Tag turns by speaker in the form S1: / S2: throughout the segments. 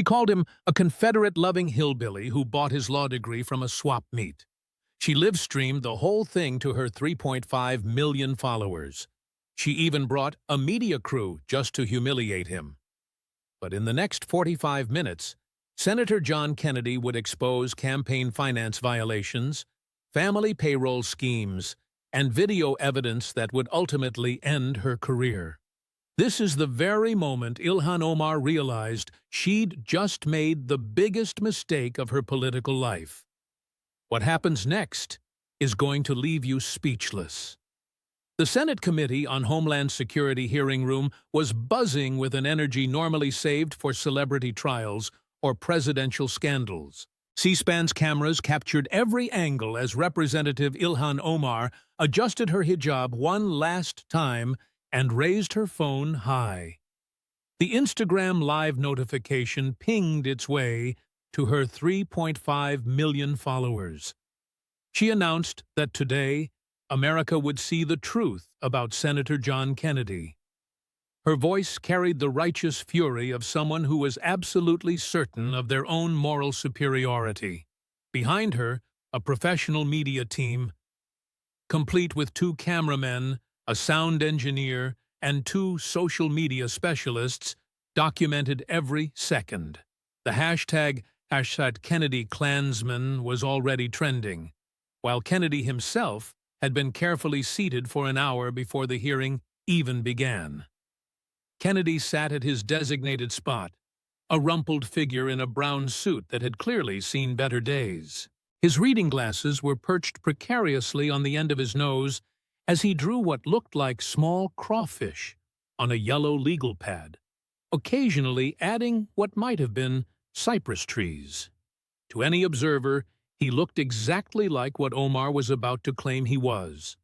S1: She called him a Confederate-loving hillbilly who bought his law degree from a swap meet. She live-streamed the whole thing to her 3.5 million followers. She even brought a media crew just to humiliate him. But in the next 45 minutes, Senator John Kennedy would expose campaign finance violations, family payroll schemes, and video evidence that would ultimately end her career. This is the very moment Ilhan Omar realized she'd just made the biggest mistake of her political life. What happens next is going to leave you speechless. The Senate Committee on Homeland Security hearing room was buzzing with an energy normally saved for celebrity trials or presidential scandals. C-SPAN's cameras captured every angle as Representative Ilhan Omar adjusted her hijab one last time and raised her phone high. The Instagram Live notification pinged its way to her 3.5 million followers. She announced that today, America would see the truth about Senator John Kennedy. Her voice carried the righteous fury of someone who was absolutely certain of their own moral superiority. Behind her, a professional media team, complete with 2 cameramen, a sound engineer, and 2 social media specialists, documented every second. The hashtag #KennedyKlansman was already trending, while Kennedy himself had been carefully seated for an hour before the hearing even began. Kennedy sat at his designated spot, a rumpled figure in a brown suit that had clearly seen better days. His reading glasses were perched precariously on the end of his nose as he drew what looked like small crawfish on a yellow legal pad, occasionally adding what might have been cypress trees. To any observer, he looked exactly like what Omar was about to claim he was,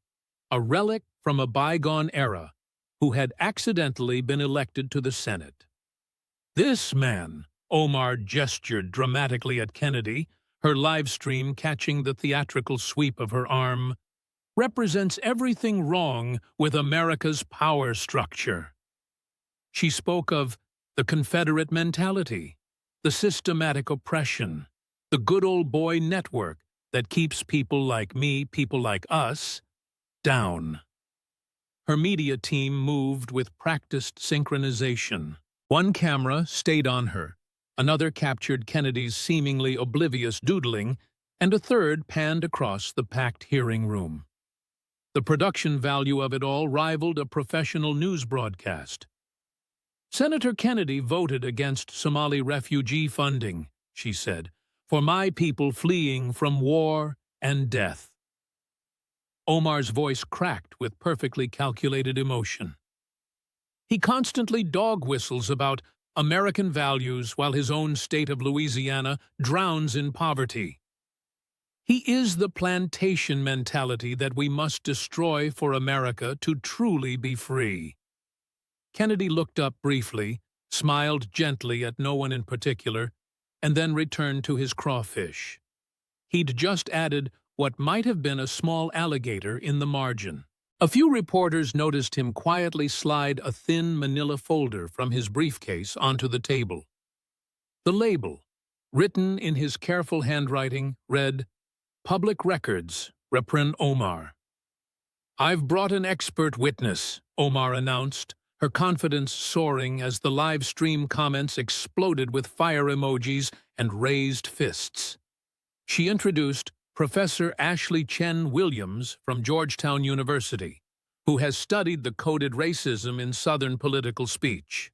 S1: a relic from a bygone era who had accidentally been elected to the Senate. This man, Omar gestured dramatically at Kennedy, her live stream catching the theatrical sweep of her arm, represents everything wrong with America's power structure. She spoke of the Confederate mentality, the systematic oppression, the good old boy network that keeps people like me, people like us, down. Her media team moved with practiced synchronization. One camera stayed on her, another captured Kennedy's seemingly oblivious doodling, and a third panned across the packed hearing room. The production value of it all rivaled a professional news broadcast. "Senator Kennedy voted against Somali refugee funding," she said, "for my people fleeing from war and death." Omar's voice cracked with perfectly calculated emotion. He constantly dog whistles about American values while his own state of Louisiana drowns in poverty. He is the plantation mentality that we must destroy for America to truly be free. Kennedy looked up briefly, smiled gently at no one in particular, and then returned to his crawfish. He'd just added what might have been a small alligator in the margin. A few reporters noticed him quietly slide a thin manila folder from his briefcase onto the table. The label, written in his careful handwriting, read, "Public Records, Repren Omar." "I've brought an expert witness," Omar announced, her confidence soaring as the live stream comments exploded with fire emojis and raised fists. She introduced Professor Ashley Chen Williams from Georgetown University, who has studied the coded racism in Southern political speech.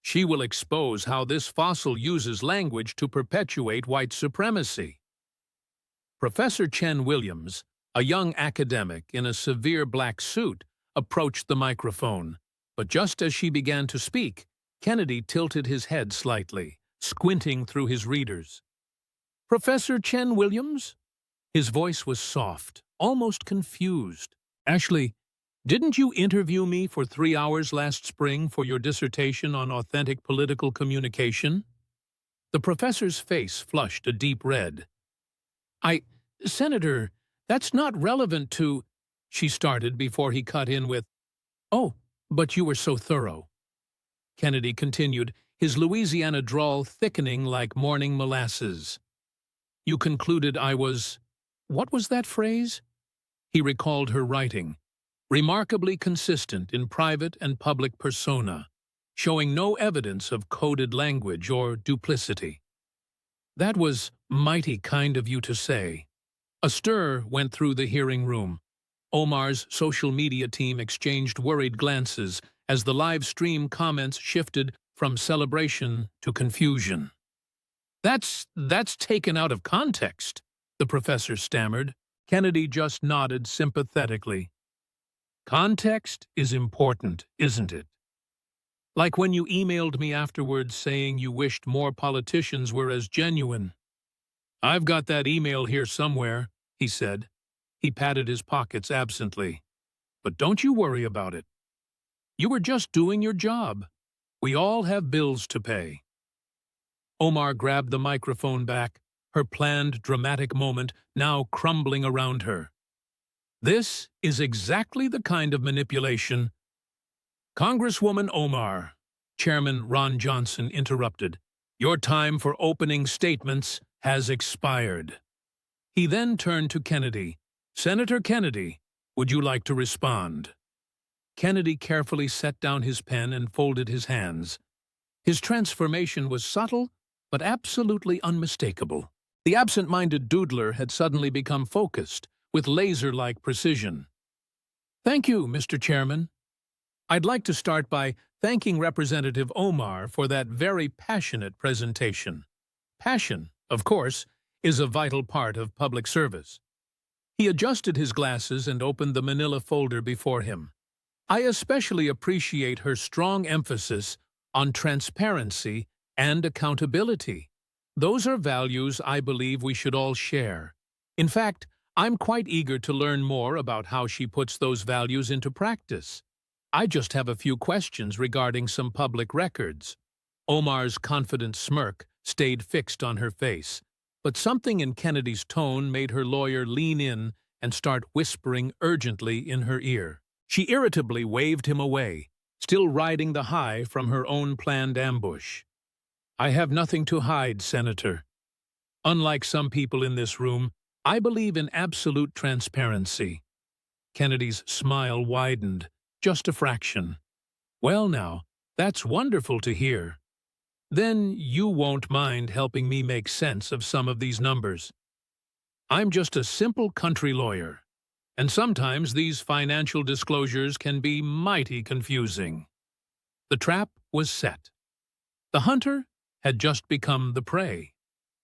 S1: She will expose how this fossil uses language to perpetuate white supremacy. Professor Chen Williams, a young academic in a severe black suit, approached the microphone, but just as she began to speak, Kennedy tilted his head slightly, squinting through his readers. "Professor Chen Williams?" His voice was soft, almost confused. "Ashley, didn't you interview me for 3 hours last spring for your dissertation on authentic political communication?" The professor's face flushed a deep red. Senator, that's not relevant to," she started before he cut in with, "Oh, but you were so thorough." Kennedy continued, his Louisiana drawl thickening like morning molasses. "You concluded I was—" What was that phrase? He recalled her writing, remarkably consistent in private and public persona, showing no evidence of coded language or duplicity. "That was mighty kind of you to say." A stir went through the hearing room. Omar's social media team exchanged worried glances as the live stream comments shifted from celebration to confusion. That's taken out of context," the professor stammered. Kennedy just nodded sympathetically. "Context is important, isn't it? Like when you emailed me afterwards saying you wished more politicians were as genuine." "I've got that email here somewhere," he said. He patted his pockets absently. "But don't you worry about it. You were just doing your job. We all have bills to pay." Omar grabbed the microphone back, her planned dramatic moment now crumbling around her. "This is exactly the kind of manipulation—" "Congresswoman Omar," Chairman Ron Johnson interrupted, "your time for opening statements has expired." He then turned to Kennedy. "Senator Kennedy, would you like to respond?" Kennedy carefully set down his pen and folded his hands. His transformation was subtle, but absolutely unmistakable. The absent-minded doodler had suddenly become focused, with laser-like precision. "Thank you, Mr. Chairman. I'd like to start by thanking Representative Omar for that very passionate presentation. Passion, of course, is a vital part of public service." He adjusted his glasses and opened the manila folder before him. "I especially appreciate her strong emphasis on transparency and accountability. Those are values I believe we should all share. In fact, I'm quite eager to learn more about how she puts those values into practice. I just have a few questions regarding some public records." Omar's confident smirk stayed fixed on her face, but something in Kennedy's tone made her lawyer lean in and start whispering urgently in her ear. She irritably waved him away, still riding the high from her own planned ambush. "I have nothing to hide, Senator. Unlike some people in this room, I believe in absolute transparency." Kennedy's smile widened, just a fraction. "Well now, that's wonderful to hear. Then you won't mind helping me make sense of some of these numbers. I'm just a simple country lawyer, and sometimes these financial disclosures can be mighty confusing." The trap was set. The hunter had just become the prey,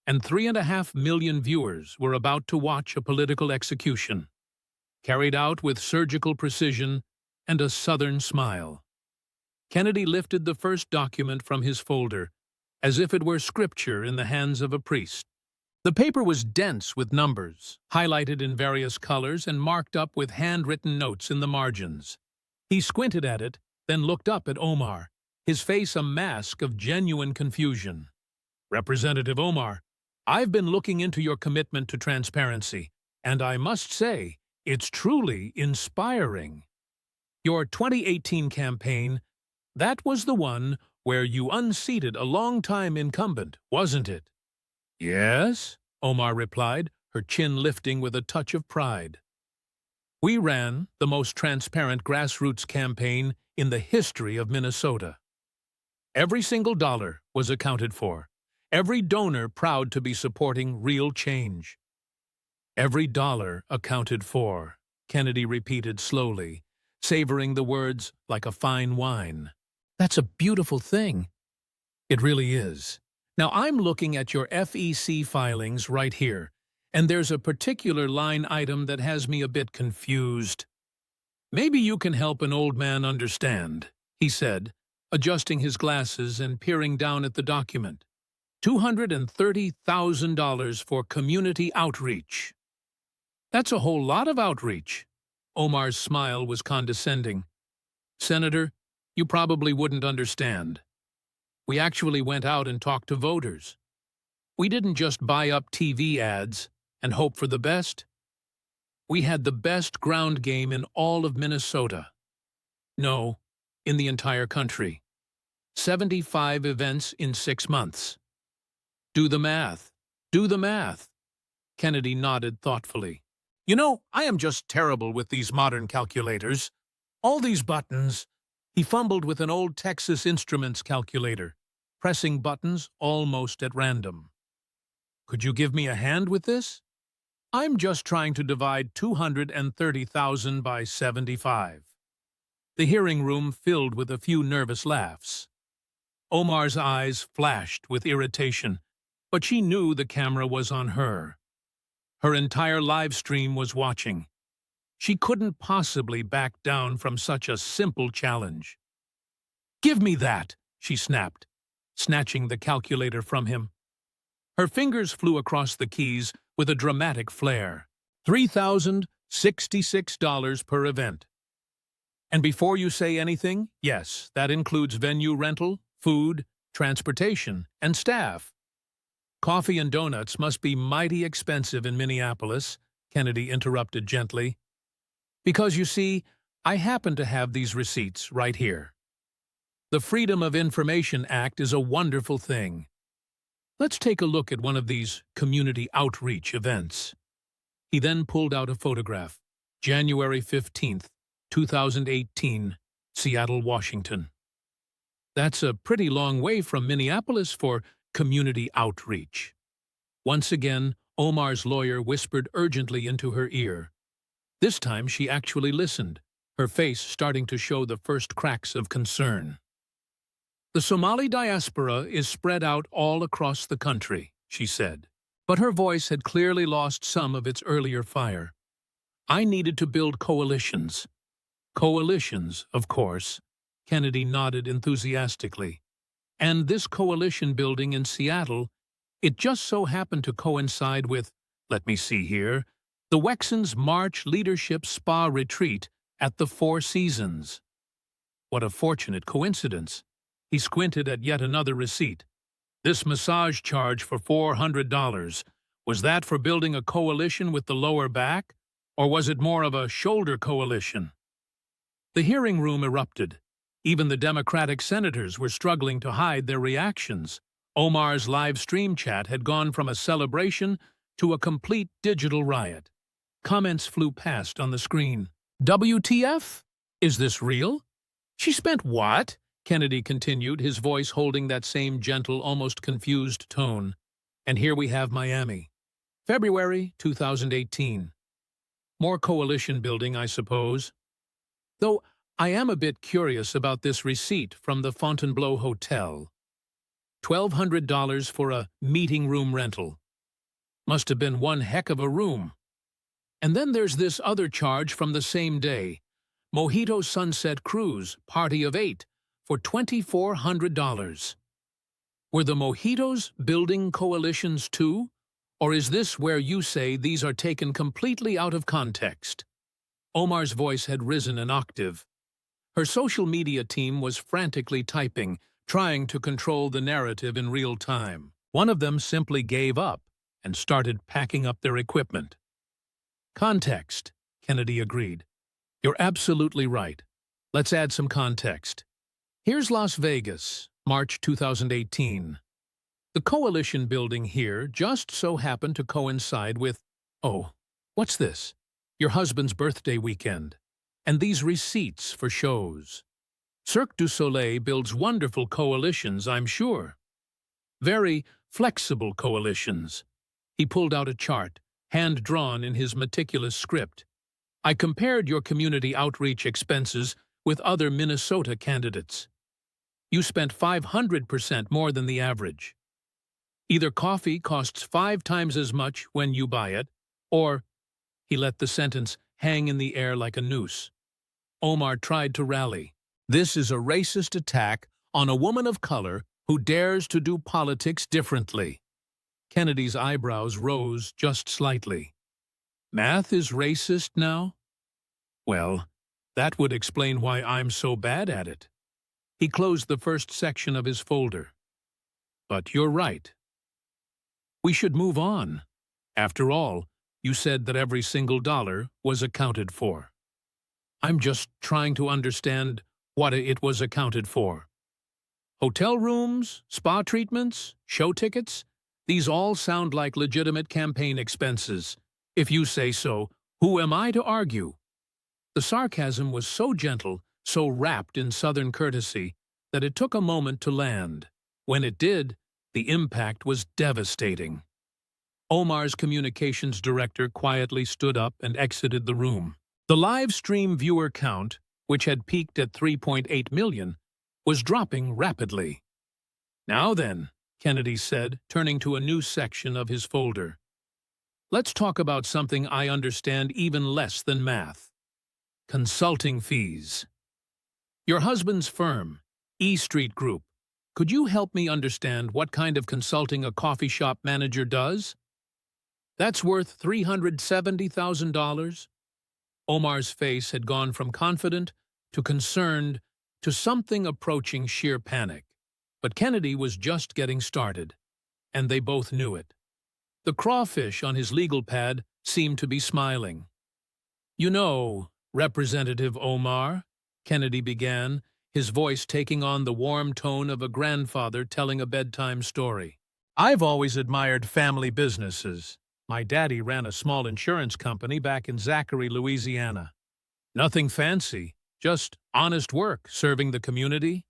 S1: and 3.5 million viewers were about to watch a political execution, carried out with surgical precision and a Southern smile. Kennedy lifted the first document from his folder, as if it were scripture in the hands of a priest. The paper was dense with numbers, highlighted in various colors and marked up with handwritten notes in the margins. He squinted at it, then looked up at Omar, his face a mask of genuine confusion. "Representative Omar, I've been looking into your commitment to transparency, and I must say, it's truly inspiring. Your 2018 campaign, that was the one where you unseated a long-time incumbent, wasn't it?" "Yes," Omar replied, her chin lifting with a touch of pride. "We ran the most transparent grassroots campaign in the history of Minnesota. Every single dollar was accounted for, every donor proud to be supporting real change." "Every dollar accounted for," Kennedy repeated slowly, savoring the words like a fine wine. "That's a beautiful thing." "It really is. Now I'm looking at your FEC filings right here, and there's a particular line item that has me a bit confused." "Maybe you can help an old man understand," he said, adjusting his glasses and peering down at the document. $230,000 for community outreach. That's a whole lot of outreach." Omar's smile was condescending. "Senator, you probably wouldn't understand. We actually went out and talked to voters. We didn't just buy up TV ads and hope for the best. We had the best ground game in all of Minnesota. No, in the entire country. 75 events in 6 months. Do the math. Do the math. Kennedy nodded thoughtfully. You know, I am just terrible with these modern calculators. All these buttons. He fumbled with an old Texas Instruments calculator, pressing buttons almost at random. Could you give me a hand with this? I'm just trying to divide 230,000 by 75. The hearing room filled with a few nervous laughs. Omar's eyes flashed with irritation, but she knew the camera was on her. Her entire live stream was watching. She couldn't possibly back down from such a simple challenge. "Give me that," she snapped, snatching the calculator from him. Her fingers flew across the keys with a dramatic flair. $3,066 per event. And before you say anything, yes, that includes venue rental, food, transportation, and staff. Coffee and donuts must be mighty expensive in Minneapolis, Kennedy interrupted gently. Because you see, I happen to have these receipts right here. The Freedom of Information Act is a wonderful thing. Let's take a look at one of these community outreach events. He then pulled out a photograph. January 15th, 2018, Seattle, Washington. That's a pretty long way from Minneapolis for community outreach. Once again, Omar's lawyer whispered urgently into her ear. This time she actually listened, her face starting to show the first cracks of concern. The Somali diaspora is spread out all across the country, she said. But her voice had clearly lost some of its earlier fire. I needed to build coalitions. Coalitions, of course. Kennedy nodded enthusiastically. And this coalition building in Seattle, it just so happened to coincide with, let me see here, the Wexons March Leadership Spa Retreat at the Four Seasons. What a fortunate coincidence. He squinted at yet another receipt. This massage charge for $400, was that for building a coalition with the lower back, or was it more of a shoulder coalition? The hearing room erupted. Even the Democratic senators were struggling to hide their reactions. Omar's live stream chat had gone from a celebration to a complete digital riot. Comments flew past on the screen. WTF? Is this real? She spent what? Kennedy continued, his voice holding that same gentle, almost confused tone. And here we have Miami. February 2018. More coalition building, I suppose. Though I am a bit curious about this receipt from the Fontainebleau Hotel. $1,200 for a meeting room rental. Must have been one heck of a room. And then there's this other charge from the same day. Mojito Sunset Cruise, party of 8, for $2,400. Were the Mojitos building coalitions too? Or is this where you say these are taken completely out of context? Omar's voice had risen an octave. Her social media team was frantically typing, trying to control the narrative in real time. One of them simply gave up and started packing up their equipment. Context, Kennedy agreed. You're absolutely right. Let's add some context. Here's Las Vegas, March 2018. The coalition building here just so happened to coincide with, oh, what's this? Your husband's birthday weekend. And these receipts for shows. Cirque du Soleil builds wonderful coalitions, I'm sure. Very flexible coalitions. He pulled out a chart, hand-drawn in his meticulous script. I compared your community outreach expenses with other Minnesota candidates. You spent 500% more than the average. Either coffee costs 5 times as much when you buy it, or he let the sentence hang in the air like a noose. Omar tried to rally. This is a racist attack on a woman of color who dares to do politics differently. Kennedy's eyebrows rose just slightly. Math is racist now? Well, that would explain why I'm so bad at it. He closed the first section of his folder. But you're right. We should move on. After all, you said that every single dollar was accounted for. I'm just trying to understand what it was accounted for. Hotel rooms, spa treatments, show tickets, these all sound like legitimate campaign expenses. If you say so, who am I to argue? The sarcasm was so gentle, so wrapped in Southern courtesy, that it took a moment to land. When it did, the impact was devastating. Omar's communications director quietly stood up and exited the room. The live stream viewer count, which had peaked at 3.8 million, was dropping rapidly. "Now then," Kennedy said, turning to a new section of his folder. "Let's talk about something I understand even less than math. Consulting fees. Your husband's firm, E Street Group. Could you help me understand what kind of consulting a coffee shop manager does? That's worth $370,000. Omar's face had gone from confident to concerned to something approaching sheer panic. But Kennedy was just getting started, and they both knew it. The crawfish on his legal pad seemed to be smiling. "You know, Representative Omar," Kennedy began, his voice taking on the warm tone of a grandfather telling a bedtime story. "I've always admired family businesses. My daddy ran a small insurance company back in Zachary, Louisiana. Nothing fancy, just honest work serving the community.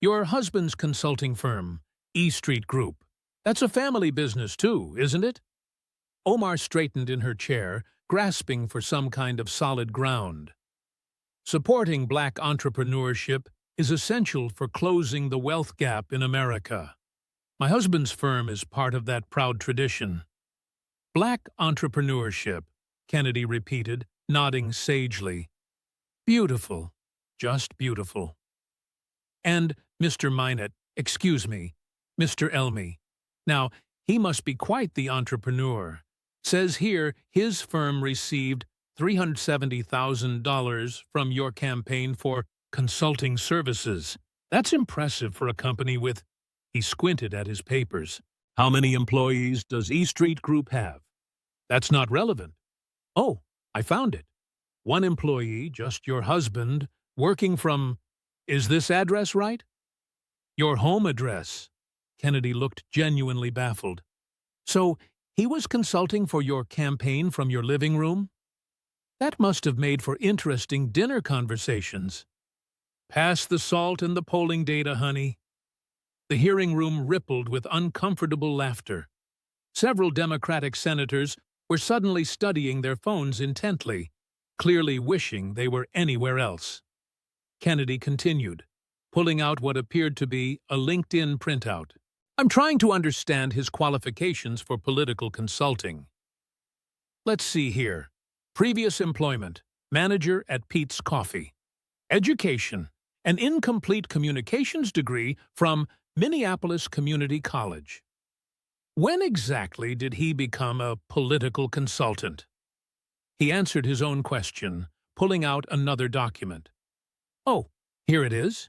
S1: Your husband's consulting firm, E Street Group, that's a family business too, isn't it?" Omar straightened in her chair, grasping for some kind of solid ground. "Supporting black entrepreneurship is essential for closing the wealth gap in America. My husband's firm is part of that proud tradition." "Black entrepreneurship," Kennedy repeated, nodding sagely. "Beautiful, just beautiful. And Mr. Minot, excuse me, Mr. Elmy. Now, he must be quite the entrepreneur. Says here his firm received $370,000 from your campaign for consulting services. That's impressive for a company with—" He squinted at his papers. "How many employees does E Street Group have?" "That's not relevant." "Oh, I found it. One employee, just your husband, working from— Is this address right?" "Your home address." Kennedy looked genuinely baffled. "So he was consulting for your campaign from your living room? That must have made for interesting dinner conversations." "Pass the salt and the polling data, honey." The hearing room rippled with uncomfortable laughter. Several Democratic senators were suddenly studying their phones intently, clearly wishing they were anywhere else. Kennedy continued, pulling out what appeared to be a LinkedIn printout. "I'm trying to understand his qualifications for political consulting. Let's see here. Previous employment, manager at Pete's Coffee. Education, an incomplete communications degree from Minneapolis Community College. When exactly did he become a political consultant?" He answered his own question, pulling out another document. "Oh, here it is.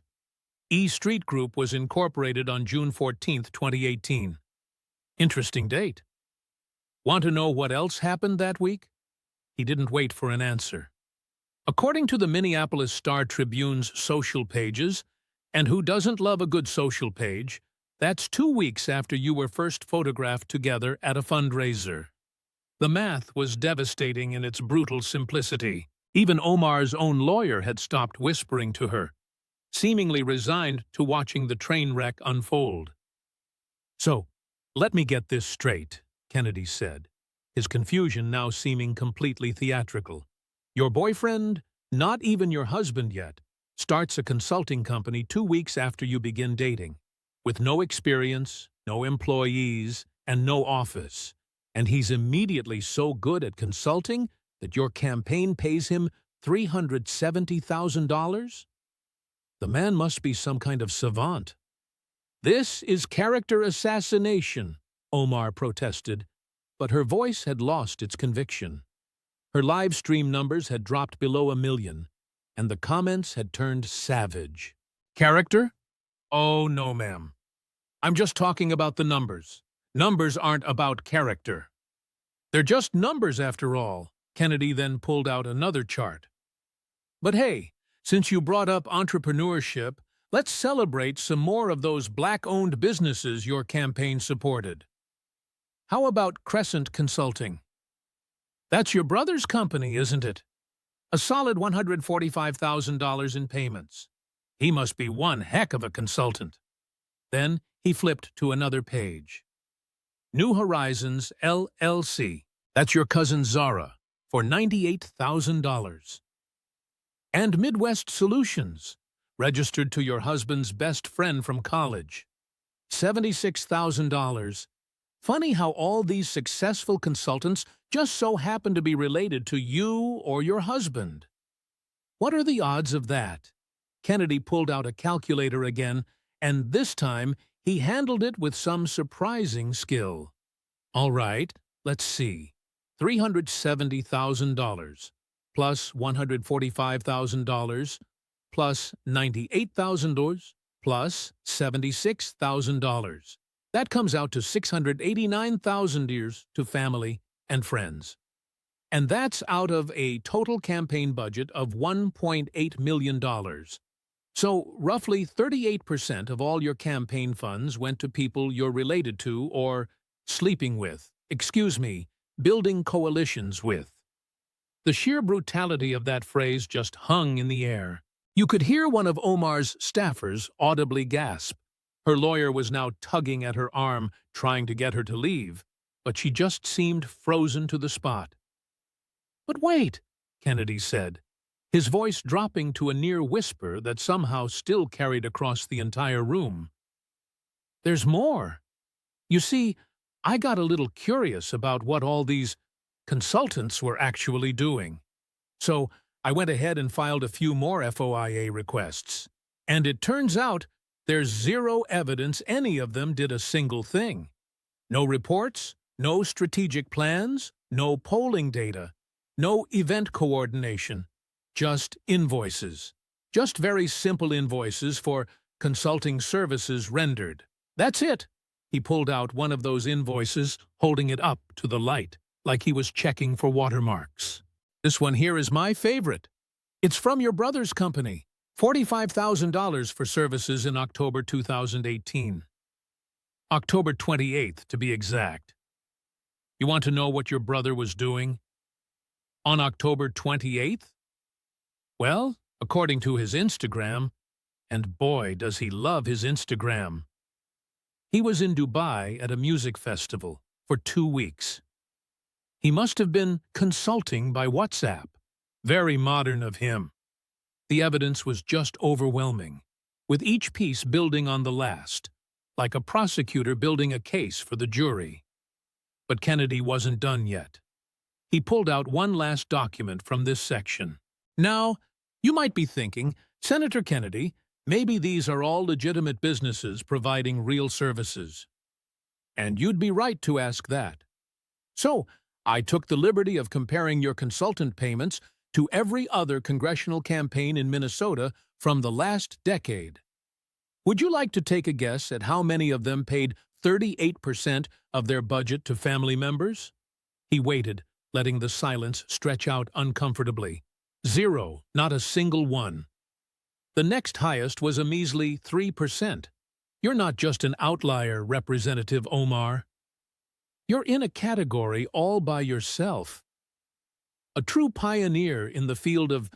S1: E Street Group was incorporated on June 14, 2018. Interesting date. Want to know what else happened that week?" He didn't wait for an answer. "According to the Minneapolis Star-Tribune's social pages, and who doesn't love a good social page, that's 2 weeks after you were first photographed together at a fundraiser." The math was devastating in its brutal simplicity. Even Omar's own lawyer had stopped whispering to her, seemingly resigned to watching the train wreck unfold. "So, let me get this straight," Kennedy said, his confusion now seeming completely theatrical. "Your boyfriend, not even your husband yet, starts a consulting company 2 weeks after you begin dating, with no experience, no employees, and no office, and he's immediately so good at consulting that your campaign pays him $370,000? The man must be some kind of savant." "This is character assassination," Omar protested, but her voice had lost its conviction. Her live stream numbers had dropped below 1 million, and the comments had turned savage. "Character? Oh, no, ma'am. I'm just talking about the numbers. Numbers aren't about character." "They're just numbers after all." Kennedy then pulled out another chart. "But hey, since you brought up entrepreneurship, Let's celebrate some more of those black-owned businesses your campaign supported. How about Crescent Consulting? That's your brother's company, isn't it? A solid $145,000 in payments. He must be one heck of a consultant. Then he flipped to another page. New Horizons, LLC. That's your cousin Zara, for $98,000. And Midwest Solutions, registered to your husband's best friend from college. $76,000. Funny how all these successful consultants just so happen to be related to you or your husband. What are the odds of that? Kennedy pulled out a calculator again, and this time he handled it with some surprising skill. All right, let's see. $370,000 plus $145,000 plus $98,000 plus $76,000. That comes out to $689,000 to family and friends. And that's out of a total campaign budget of $1.8 million. So roughly 38% of all your campaign funds went to people you're related to or sleeping with, building coalitions with. The sheer brutality of that phrase just hung in the air. You could hear one of Omar's staffers audibly gasp. Her lawyer was now tugging at her arm, trying to get her to leave, but she just seemed frozen to the spot. "But wait," Kennedy said, his voice dropping to a near whisper that somehow still carried across the entire room. "There's more. You see, I got a little curious about what all these consultants were actually doing. So I went ahead and filed a few more FOIA requests. And it turns out there's zero evidence any of them did a single thing. No reports, no strategic plans, no polling data, no event coordination, just invoices. Just very simple invoices for consulting services rendered. That's it." He pulled out one of those invoices, holding it up to the light, like he was checking for watermarks. "This one here is my favorite. It's from your brother's company. $45,000 for services in October 2018. October 28th, to be exact. You want to know what your brother was doing on October 28th? Well, according to his Instagram, and boy, does he love his Instagram, he was in Dubai at a music festival for 2 weeks. He must have been consulting by WhatsApp. Very modern of him. The evidence was just overwhelming, with each piece building on the last, like a prosecutor building a case for the jury. But Kennedy wasn't done yet. He pulled out one last document from this section. Now, you might be thinking, Senator Kennedy, maybe these are all legitimate businesses providing real services. And you'd be right to ask that. So, I took the liberty of comparing your consultant payments to every other congressional campaign in Minnesota from the last decade. Would you like to take a guess at how many of them paid 38% of their budget to family members? He waited, letting the silence stretch out uncomfortably. 0, not a single one. The next highest was a measly 3%. You're not just an outlier, Representative Omar. You're in a category all by yourself. A true pioneer in the field of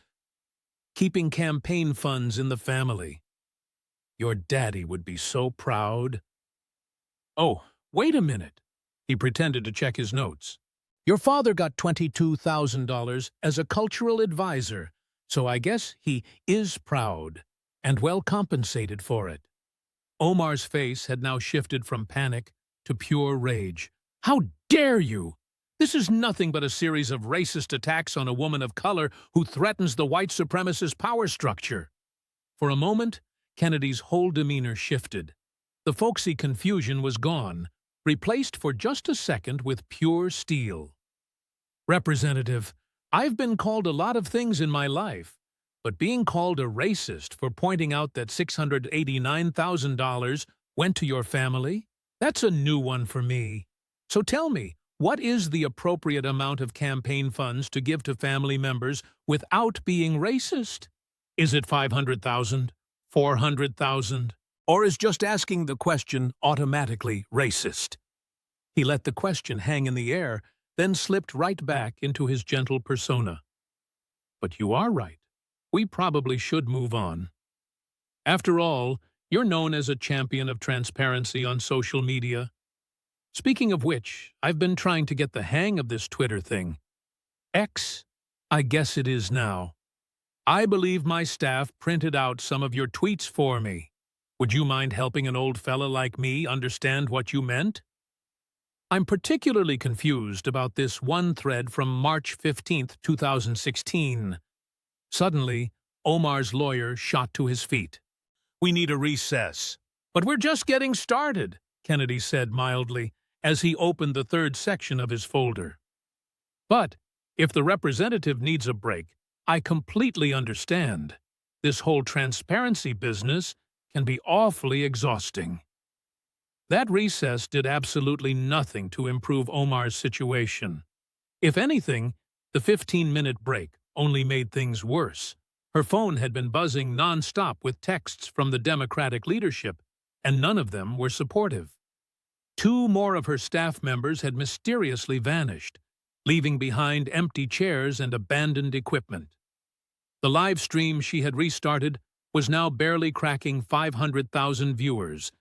S1: keeping campaign funds in the family. Your daddy would be so proud. Oh, wait a minute. He pretended to check his notes. Your father got $22,000 as a cultural advisor, so I guess he is proud and well compensated for it. Omar's face had now shifted from panic to pure rage. How dare you! This is nothing but a series of racist attacks on a woman of color who threatens the white supremacist power structure. For a moment, Kennedy's whole demeanor shifted. The folksy confusion was gone, replaced for just a second with pure steel. Representative, I've been called a lot of things in my life, but being called a racist for pointing out that $689,000 went to your family? That's a new one for me. So tell me, what is the appropriate amount of campaign funds to give to family members without being racist? Is it $500,000, 400,000? Or is just asking the question automatically racist? He let the question hang in the air, then slipped right back into his gentle persona. But you are right. We probably should move on. After all, you're known as a champion of transparency on social media. Speaking of which, I've been trying to get the hang of this Twitter thing. X, I guess it is now. I believe my staff printed out some of your tweets for me. Would you mind helping an old fella like me understand what you meant? I'm particularly confused about this one thread from March 15th, 2016. Suddenly, Omar's lawyer shot to his feet. We need a recess. But we're just getting started, Kennedy said mildly, as he opened the third section of his folder. But if the representative needs a break, I completely understand. This whole transparency business can be awfully exhausting. That recess did absolutely nothing to improve Omar's situation. If anything, the 15-minute break only made things worse. Her phone had been buzzing non-stop with texts from the Democratic leadership, and none of them were supportive. 2 more of her staff members had mysteriously vanished, leaving behind empty chairs and abandoned equipment. The live stream she had restarted was now barely cracking 500,000 viewers,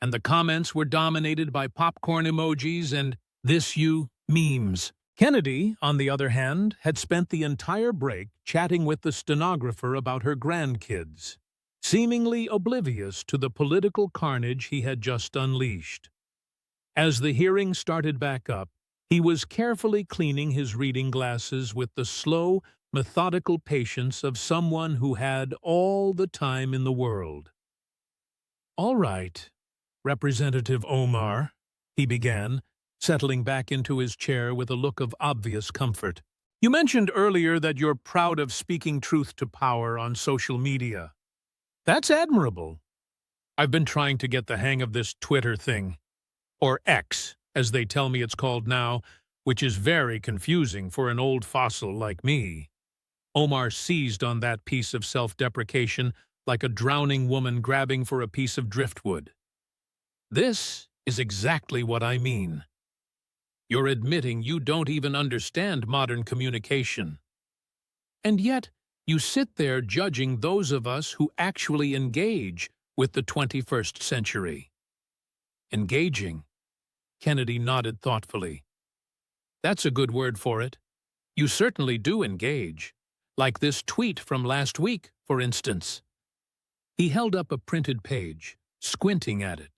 S1: and the comments were dominated by popcorn emojis and "this you" memes. Kennedy, on the other hand, had spent the entire break chatting with the stenographer about her grandkids, seemingly oblivious to the political carnage he had just unleashed. As the hearing started back up, he was carefully cleaning his reading glasses with the slow, methodical patience of someone who had all the time in the world. "All right, Representative Omar," he began, settling back into his chair with a look of obvious comfort. "You mentioned earlier that you're proud of speaking truth to power on social media. That's admirable. I've been trying to get the hang of this Twitter thing, or X, as they tell me it's called now, which is very confusing for an old fossil like me." Omar seized on that piece of self-deprecation like a drowning woman grabbing for a piece of driftwood. "This is exactly what I mean. You're admitting you don't even understand modern communication. And yet, you sit there judging those of us who actually engage with the 21st century." Engaging? Kennedy nodded thoughtfully. "That's a good word for it. You certainly do engage. Like this tweet from last week, for instance." He held up a printed page, squinting at it.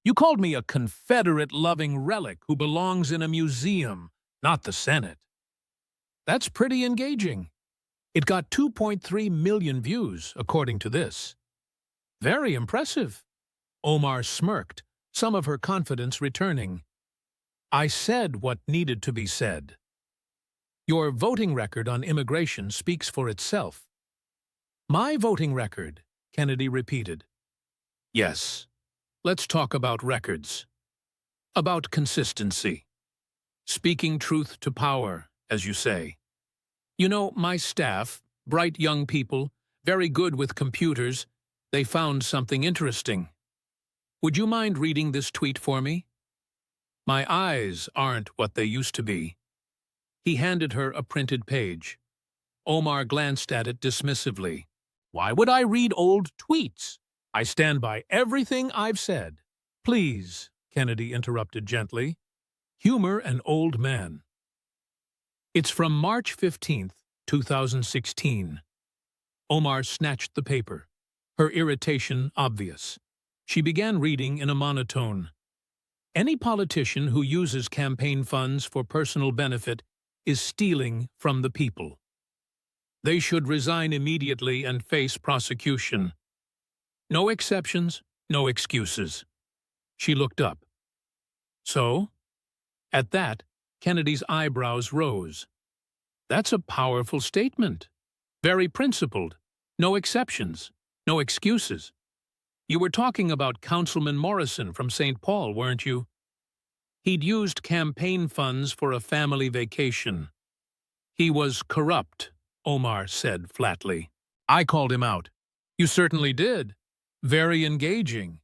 S1: "You called me a Confederate-loving relic who belongs in a museum, not the Senate. That's pretty engaging. It got 2.3 million views, according to this." "Very impressive." Omar smirked, some of her confidence returning. "I said what needed to be said. Your voting record on immigration speaks for itself." "My voting record," Kennedy repeated. "Yes. Let's talk about records. About consistency. Speaking truth to power, as you say. You know, my staff, bright young people, very good with computers, they found something interesting. Would you mind reading this tweet for me? My eyes aren't what they used to be." He handed her a printed page. Omar glanced at it dismissively. "Why would I read old tweets? I stand by everything I've said." "Please," Kennedy interrupted gently. "Humor an old man." "It's from March 15th, 2016. Omar snatched the paper, her irritation obvious. She began reading in a monotone. "Any politician who uses campaign funds for personal benefit is stealing from the people. They should resign immediately and face prosecution. No exceptions, no excuses." She looked up. "So?" At that, Kennedy's eyebrows rose. "That's a powerful statement. Very principled. No exceptions, no excuses. You were talking about Councilman Morrison from St. Paul, weren't you? He'd used campaign funds for a family vacation." "He was corrupt," Omar said flatly. "I called him out." "You certainly did. Very engaging.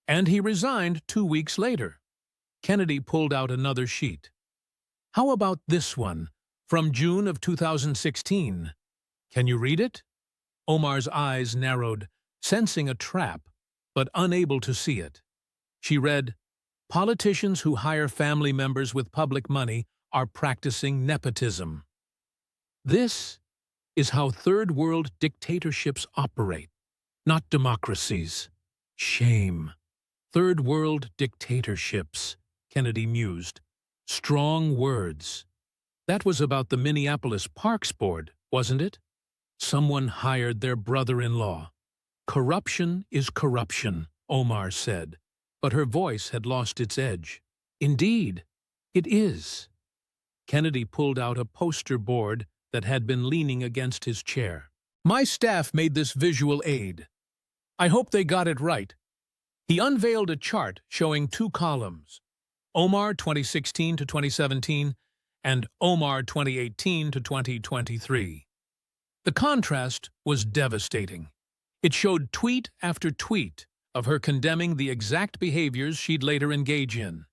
S1: And he resigned 2 weeks later. Kennedy pulled out another sheet. How about this one, from June of 2016? Can you read it? Omar's eyes narrowed, sensing a trap, but unable to see it. She read, "Politicians who hire family members with public money are practicing nepotism." This is how third-world dictatorships operate, not democracies. Shame. Third-world dictatorships, Kennedy mused. Strong words. That was about the Minneapolis Parks Board, wasn't it? Someone hired their brother-in-law. Corruption is corruption, Omar said, but her voice had lost its edge. Indeed, it is. Kennedy pulled out a poster board that had been leaning against his chair. My staff made this visual aid. I hope they got it right. He unveiled a chart showing 2 columns, Omar 2016 to 2017 and Omar 2018 to 2023. The contrast was devastating. It showed tweet after tweet of her condemning the exact behaviors she'd later engage in.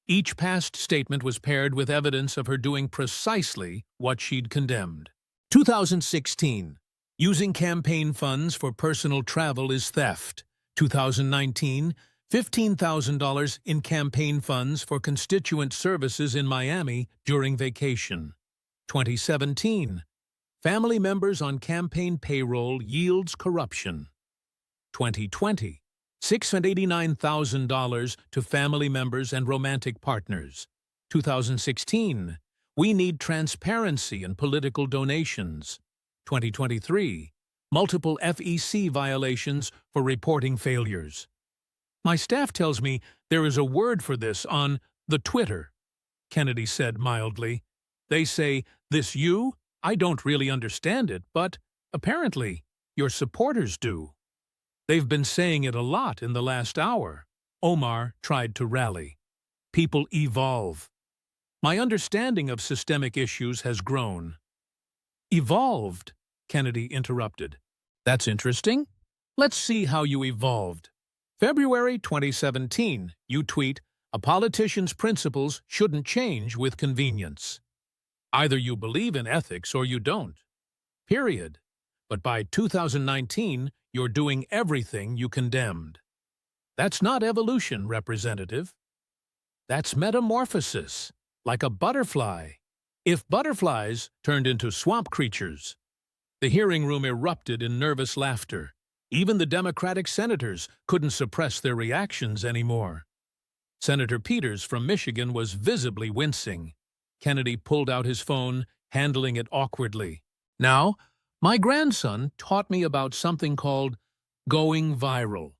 S1: Each past statement was paired with evidence of her doing precisely what she'd condemned. 2016. Using campaign funds for personal travel is theft. 2019. $15,000 in campaign funds for constituent services in Miami during vacation. 2017. Family members on campaign payroll yields corruption. 2020. $689,000 to family members and romantic partners. 2016. We need transparency in political donations. 2023. Multiple FEC violations for reporting failures. My staff tells me there is a word for this on the Twitter, Kennedy said mildly. They say, "This you? I don't really understand it, but apparently your supporters do." They've been saying it a lot in the last hour. Omar tried to rally. People evolve. My understanding of systemic issues has grown. Evolved, Kennedy interrupted. That's interesting. Let's see how you evolved. February 2017, you tweet, "A politician's principles shouldn't change with convenience." Either you believe in ethics or you don't. Period. But by 2019, you're doing everything you condemned. That's not evolution, Representative. That's metamorphosis, like a butterfly. If butterflies turned into swamp creatures. The hearing room erupted in nervous laughter. Even the Democratic senators couldn't suppress their reactions anymore. Senator Peters from Michigan was visibly wincing. Kennedy pulled out his phone, handling it awkwardly. Now, my grandson taught me about something called going viral.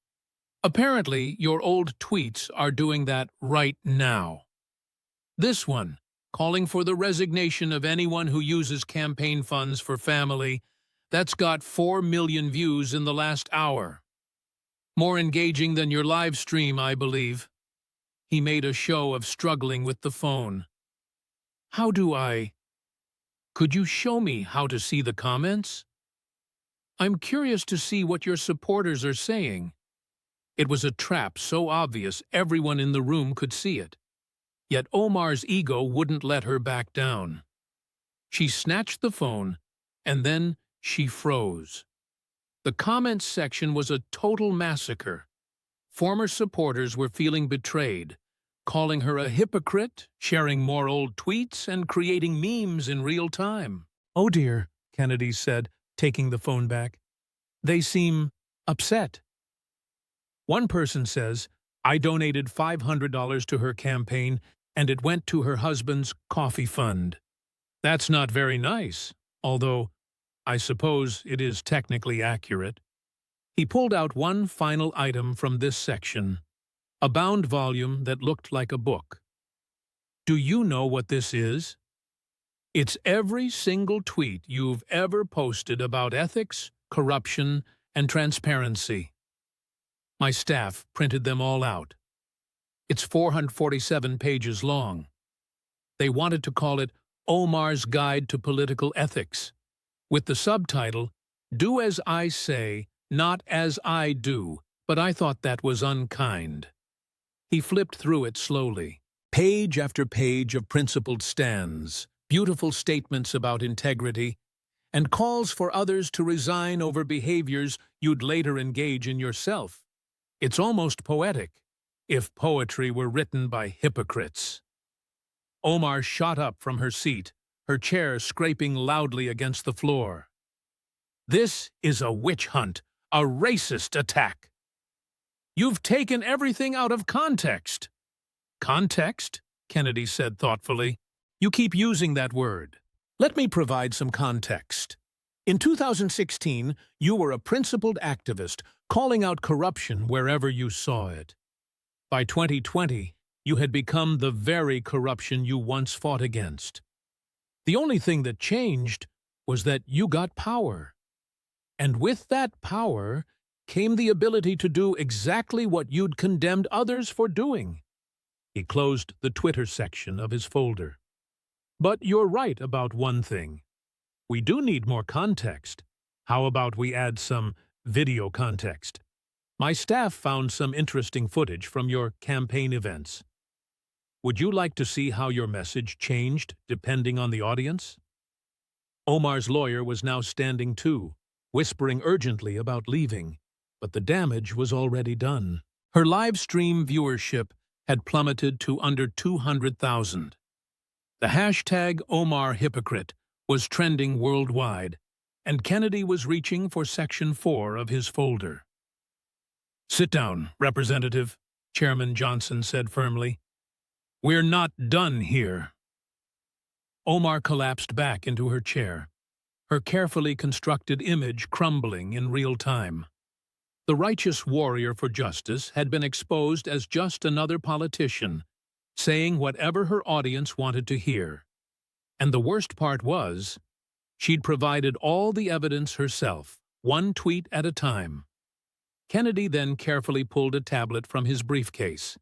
S1: Apparently, your old tweets are doing that right now. This one, calling for the resignation of anyone who uses campaign funds for family, that's got 4 million views in the last hour. More engaging than your live stream, I believe. He made a show of struggling with the phone. How do I? Could you show me how to see the comments? I'm curious to see what your supporters are saying. It was a trap so obvious everyone in the room could see it. Yet Omar's ego wouldn't let her back down. She snatched the phone, and then she froze. The comments section was a total massacre. Former supporters were feeling betrayed, calling her a hypocrite, sharing more old tweets, and creating memes in real time. Oh dear, Kennedy said, taking the phone back. They seem upset. One person says, I donated $500 to her campaign, and it went to her husband's coffee fund. That's not very nice, although I suppose it is technically accurate. He pulled out one final item from this section, a bound volume that looked like a book. Do you know what this is? It's every single tweet you've ever posted about ethics, corruption, and transparency. My staff printed them all out. It's 447 pages long. They wanted to call it Omar's Guide to Political Ethics, with the subtitle, Do as I Say, Not as I Do, but I thought that was unkind. He flipped through it slowly. Page after page of principled stands, beautiful statements about integrity, and calls for others to resign over behaviors you'd later engage in yourself. It's almost poetic, if poetry were written by hypocrites. Omar shot up from her seat, her chair scraping loudly against the floor. This is a witch hunt, a racist attack. You've taken everything out of context. Context? Kennedy said thoughtfully. You keep using that word. Let me provide some context. In 2016, you were a principled activist, calling out corruption wherever you saw it. By 2020, you had become the very corruption you once fought against. The only thing that changed was that you got power. And with that power came the ability to do exactly what you'd condemned others for doing. He closed the Twitter section of his folder. But you're right about one thing. We do need more context. How about we add some video context? My staff found some interesting footage from your campaign events. Would you like to see how your message changed depending on the audience? Omar's lawyer was now standing too, whispering urgently about leaving, but the damage was already done. Her live stream viewership had plummeted to under 200,000. The hashtag #OmarHypocrite was trending worldwide, and Kennedy was reaching for Section 4 of his folder. "Sit down, Representative," Chairman Johnson said firmly. "We're not done here." Omar collapsed back into her chair, her carefully constructed image crumbling in real time. The righteous warrior for justice had been exposed as just another politician, saying whatever her audience wanted to hear. And the worst part was, she'd provided all the evidence herself, one tweet at a time. Kennedy then carefully pulled a tablet from his briefcase,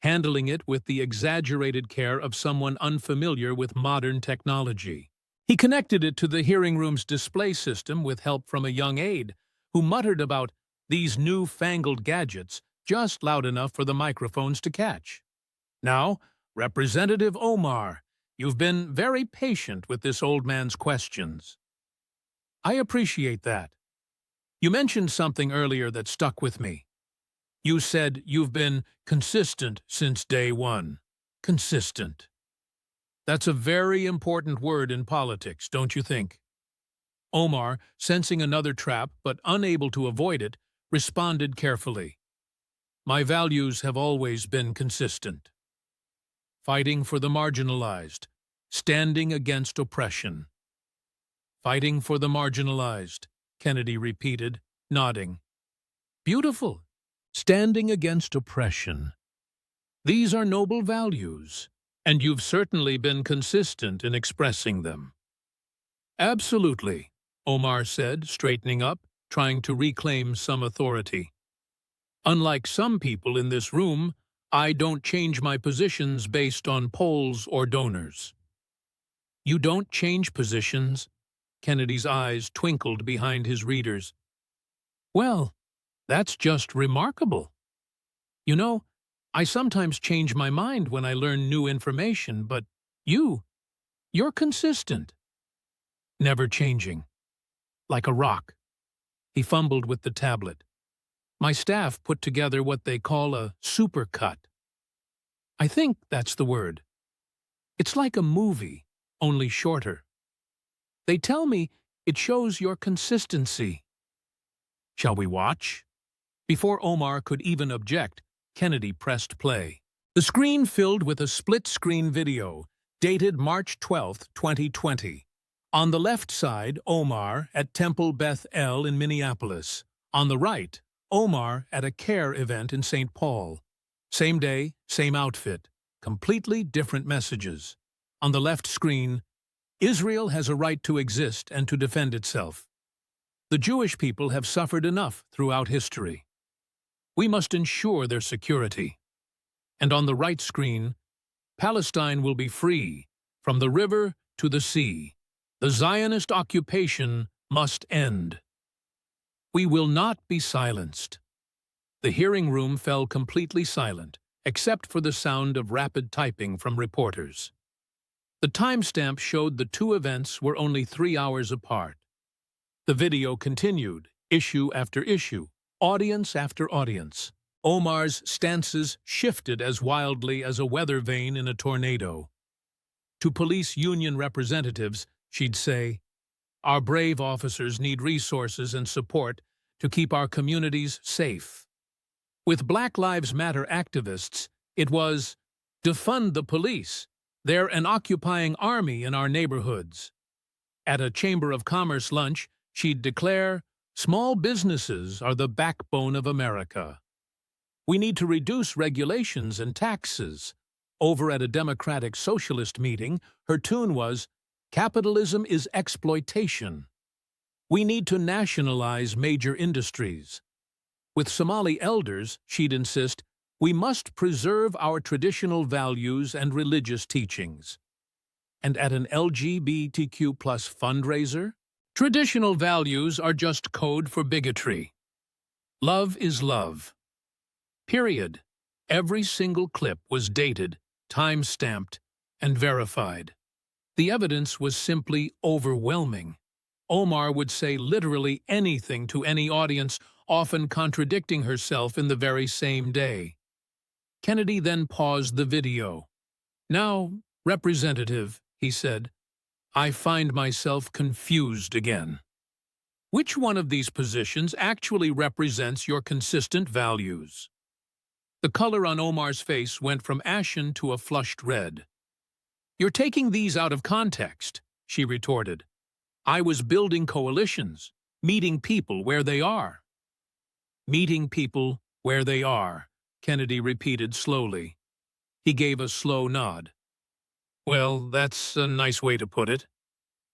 S1: handling it with the exaggerated care of someone unfamiliar with modern technology. He connected it to the hearing room's display system with help from a young aide, who muttered about these new-fangled gadgets just loud enough for the microphones to catch. "Now, Representative Omar, you've been very patient with this old man's questions." "I appreciate that. You mentioned something earlier that stuck with me. You said you've been consistent since day one." Consistent. That's a very important word in politics, don't you think? Omar, sensing another trap but unable to avoid it, responded carefully. "My values have always been consistent. Fighting for the marginalized, standing against oppression." "Fighting for the marginalized," Kennedy repeated, nodding. "Beautiful. Standing against oppression. These are noble values, and you've certainly been consistent in expressing them." "Absolutely," Omar said, straightening up, trying to reclaim some authority. "Unlike some people in this room, I don't change my positions based on polls or donors." "You don't change positions?" Kennedy's eyes twinkled behind his readers. "Well, that's just remarkable. You know, I sometimes change my mind when I learn new information, but you're consistent. Never changing. Like a rock." He fumbled with the tablet. "My staff put together what they call a supercut. I think that's the word. It's like a movie, only shorter. They tell me it shows your consistency." "Shall we watch?" Before Omar could even object, Kennedy pressed play. The screen filled with a split-screen video, dated March 12, 2020. On the left side, Omar at Temple Beth El in Minneapolis. On the right, Omar at a CARE event in St. Paul. Same day, same outfit, completely different messages. On the left screen, Israel has a right to exist and to defend itself. The Jewish people have suffered enough throughout history. We must ensure their security. And on the right screen, Palestine will be free, from the river to the sea. The Zionist occupation must end. We will not be silenced. The hearing room fell completely silent, except for the sound of rapid typing from reporters. The timestamp showed the two events were only 3 hours apart. The video continued, issue after issue, audience after audience. Omar's stances shifted as wildly as a weather vane in a tornado. To police union representatives, she'd say, "Our brave officers need resources and support to keep our communities safe." With Black Lives Matter activists, it was, "Defund the police. They're an occupying army in our neighborhoods." At a Chamber of Commerce lunch, she'd declare, "Small businesses are the backbone of America. We need to reduce regulations and taxes." Over at a Democratic Socialist meeting, her tune was, "Capitalism is exploitation. We need to nationalize major industries." With Somali elders, she'd insist, "We must preserve our traditional values and religious teachings." And at an LGBTQ+ fundraiser, "Traditional values are just code for bigotry. Love is love." Period. Every single clip was dated, time-stamped, and verified. The evidence was simply overwhelming. Omar would say literally anything to any audience, often contradicting herself in the very same day. Kennedy then paused the video. "Now, Representative," he said, "I find myself confused again. Which one of these positions actually represents your consistent values?" The color on Omar's face went from ashen to a flushed red. "You're taking these out of context," she retorted. "I was building coalitions, meeting people where they are." "Meeting people where they are," Kennedy repeated slowly. He gave a slow nod. "Well, that's a nice way to put it.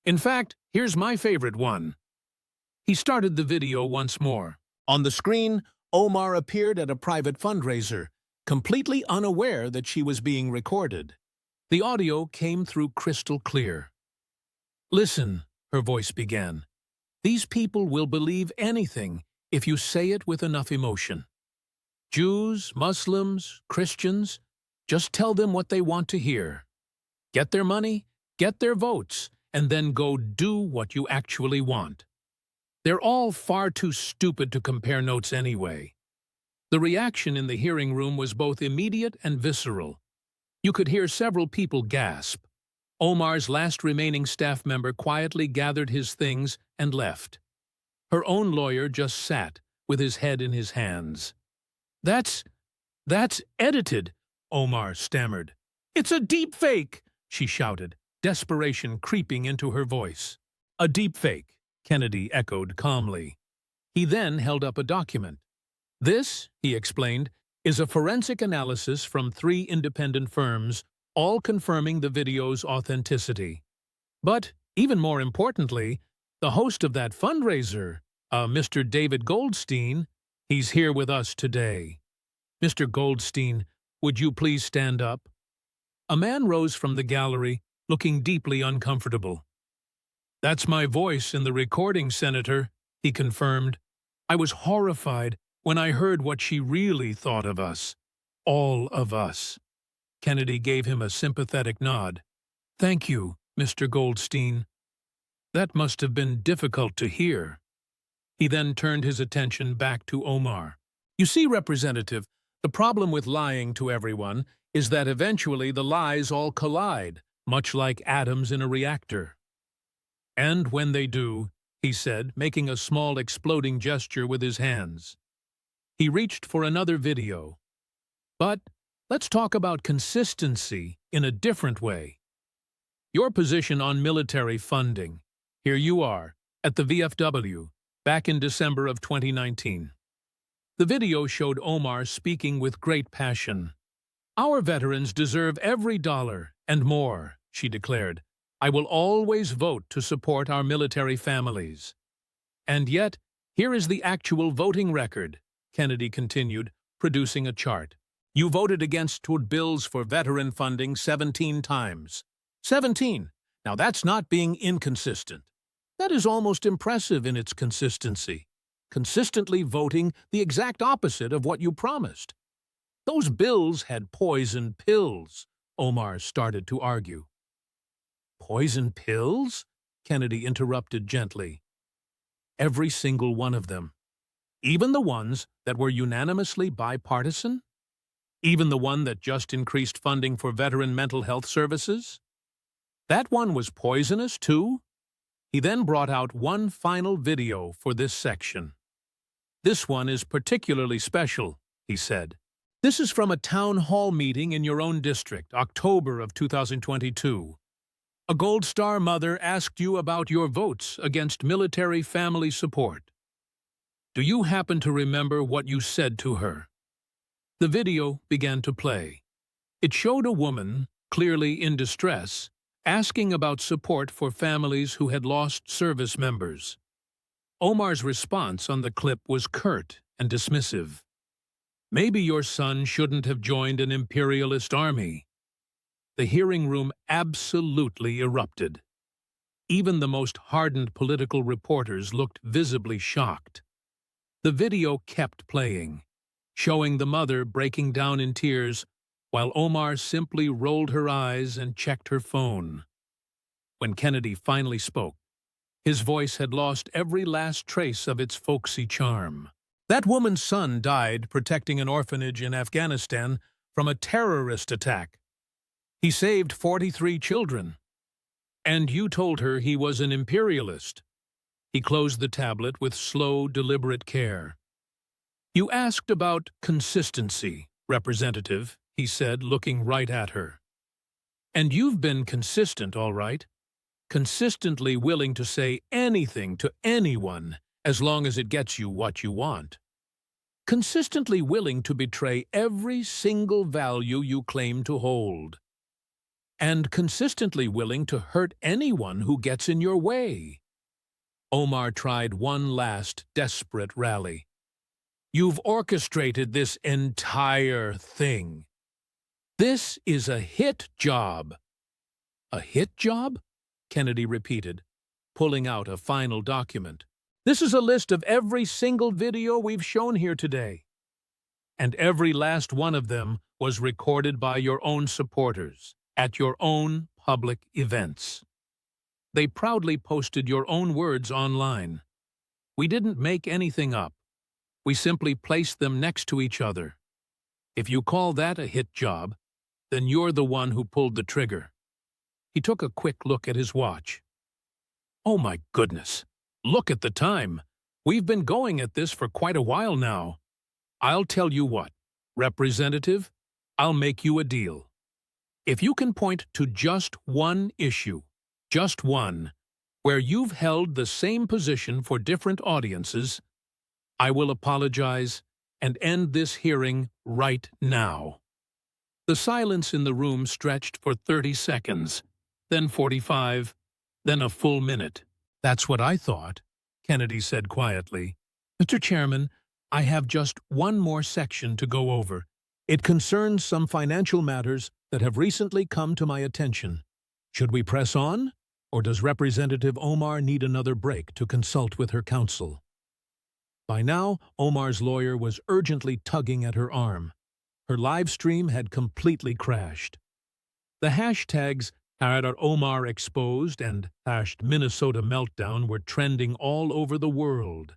S1: In fact, here's my favorite one." He started the video once more. On the screen, Omar appeared at a private fundraiser, completely unaware that she was being recorded. The audio came through crystal clear. "Listen," her voice began. "These people will believe anything if you say it with enough emotion. Jews, Muslims, Christians, just tell them what they want to hear. Get their money, get their votes, and then go do what you actually want. They're all far too stupid to compare notes anyway." The reaction in the hearing room was both immediate and visceral. You could hear several people gasp. Omar's last remaining staff member quietly gathered his things and left. Her own lawyer just sat, with his head in his hands. That's edited," Omar stammered. "It's a deep fake," she shouted, desperation creeping into her voice. "A deep fake," Kennedy echoed calmly. He then held up a document. "This," he explained, "is a forensic analysis from 3 independent firms, all confirming the video's authenticity. But, even more importantly, the host of that fundraiser, Mr. David Goldstein, he's here with us today. Mr. Goldstein, would you please stand up?" A man rose from the gallery, looking deeply uncomfortable. "That's my voice in the recording, Senator," he confirmed. "I was horrified when I heard what she really thought of us. All of us." Kennedy gave him a sympathetic nod. "Thank you, Mr. Goldstein. That must have been difficult to hear." He then turned his attention back to Omar. "You see, Representative, the problem with lying to everyone is that eventually the lies all collide, much like atoms in a reactor. And when they do," he said, making a small exploding gesture with his hands. He reached for another video. "But let's talk about consistency in a different way. Your position on military funding. Here you are, at the VFW, back in December of 2019. The video showed Omar speaking with great passion. "Our veterans deserve every dollar and more," she declared. "I will always vote to support our military families." "And yet, here is the actual voting record," Kennedy continued, producing a chart. "You voted against bills for veteran funding 17 times. 17! Now that's not being inconsistent. That is almost impressive in its consistency. consistently voting the exact opposite of what you promised. Those bills had poison pills, Omar started to argue. Poison pills? Kennedy interrupted gently. Every single one of them. Even the ones that were unanimously bipartisan? Even the one that just increased funding for veteran mental health services? That one was poisonous, too? He then brought out one final video for this section. This one is particularly special, he said. This is from a town hall meeting in your own district, October of 2022. A Gold Star mother asked you about your votes against military family support. Do you happen to remember what you said to her? The video began to play. It showed a woman, clearly in distress, asking about support for families who had lost service members. Omar's response on the clip was curt and dismissive. Maybe your son shouldn't have joined an imperialist army. The hearing room absolutely erupted. Even the most hardened political reporters looked visibly shocked. The video kept playing, showing the mother breaking down in tears while Omar simply rolled her eyes and checked her phone. When Kennedy finally spoke, his voice had lost every last trace of its folksy charm. That woman's son died protecting an orphanage in Afghanistan from a terrorist attack. He saved 43 children. And you told her he was an imperialist. He closed the tablet with slow, deliberate care. You asked about consistency, Representative, he said, looking right at her. And you've been consistent, all right. Consistently willing to say anything to anyone as long as it gets you what you want. Consistently willing to betray every single value you claim to hold. And consistently willing to hurt anyone who gets in your way. Omar tried one last desperate rally. You've orchestrated this entire thing. This is a hit job. A hit job? Kennedy repeated, pulling out a final document. This is a list of every single video we've shown here today. And every last one of them was recorded by your own supporters at your own public events. They proudly posted your own words online. We didn't make anything up. We simply placed them next to each other. If you call that a hit job, then you're the one who pulled the trigger. He took a quick look at his watch. Oh my goodness, look at the time. We've been going at this for quite a while now. I'll tell you what, Representative, I'll make you a deal. If you can point to just one issue, just one, where you've held the same position for different audiences, I will apologize and end this hearing right now. The silence in the room stretched for 30 seconds, then 45, then a full minute. That's what I thought, Kennedy said quietly. Mr. Chairman, I have just one more section to go over. It concerns some financial matters that have recently come to my attention. Should we press on, or does Representative Omar need another break to consult with her counsel? By now, Omar's lawyer was urgently tugging at her arm. Her live stream had completely crashed. The hashtags #OmarExposed and #Minnesota Meltdown were trending all over the world.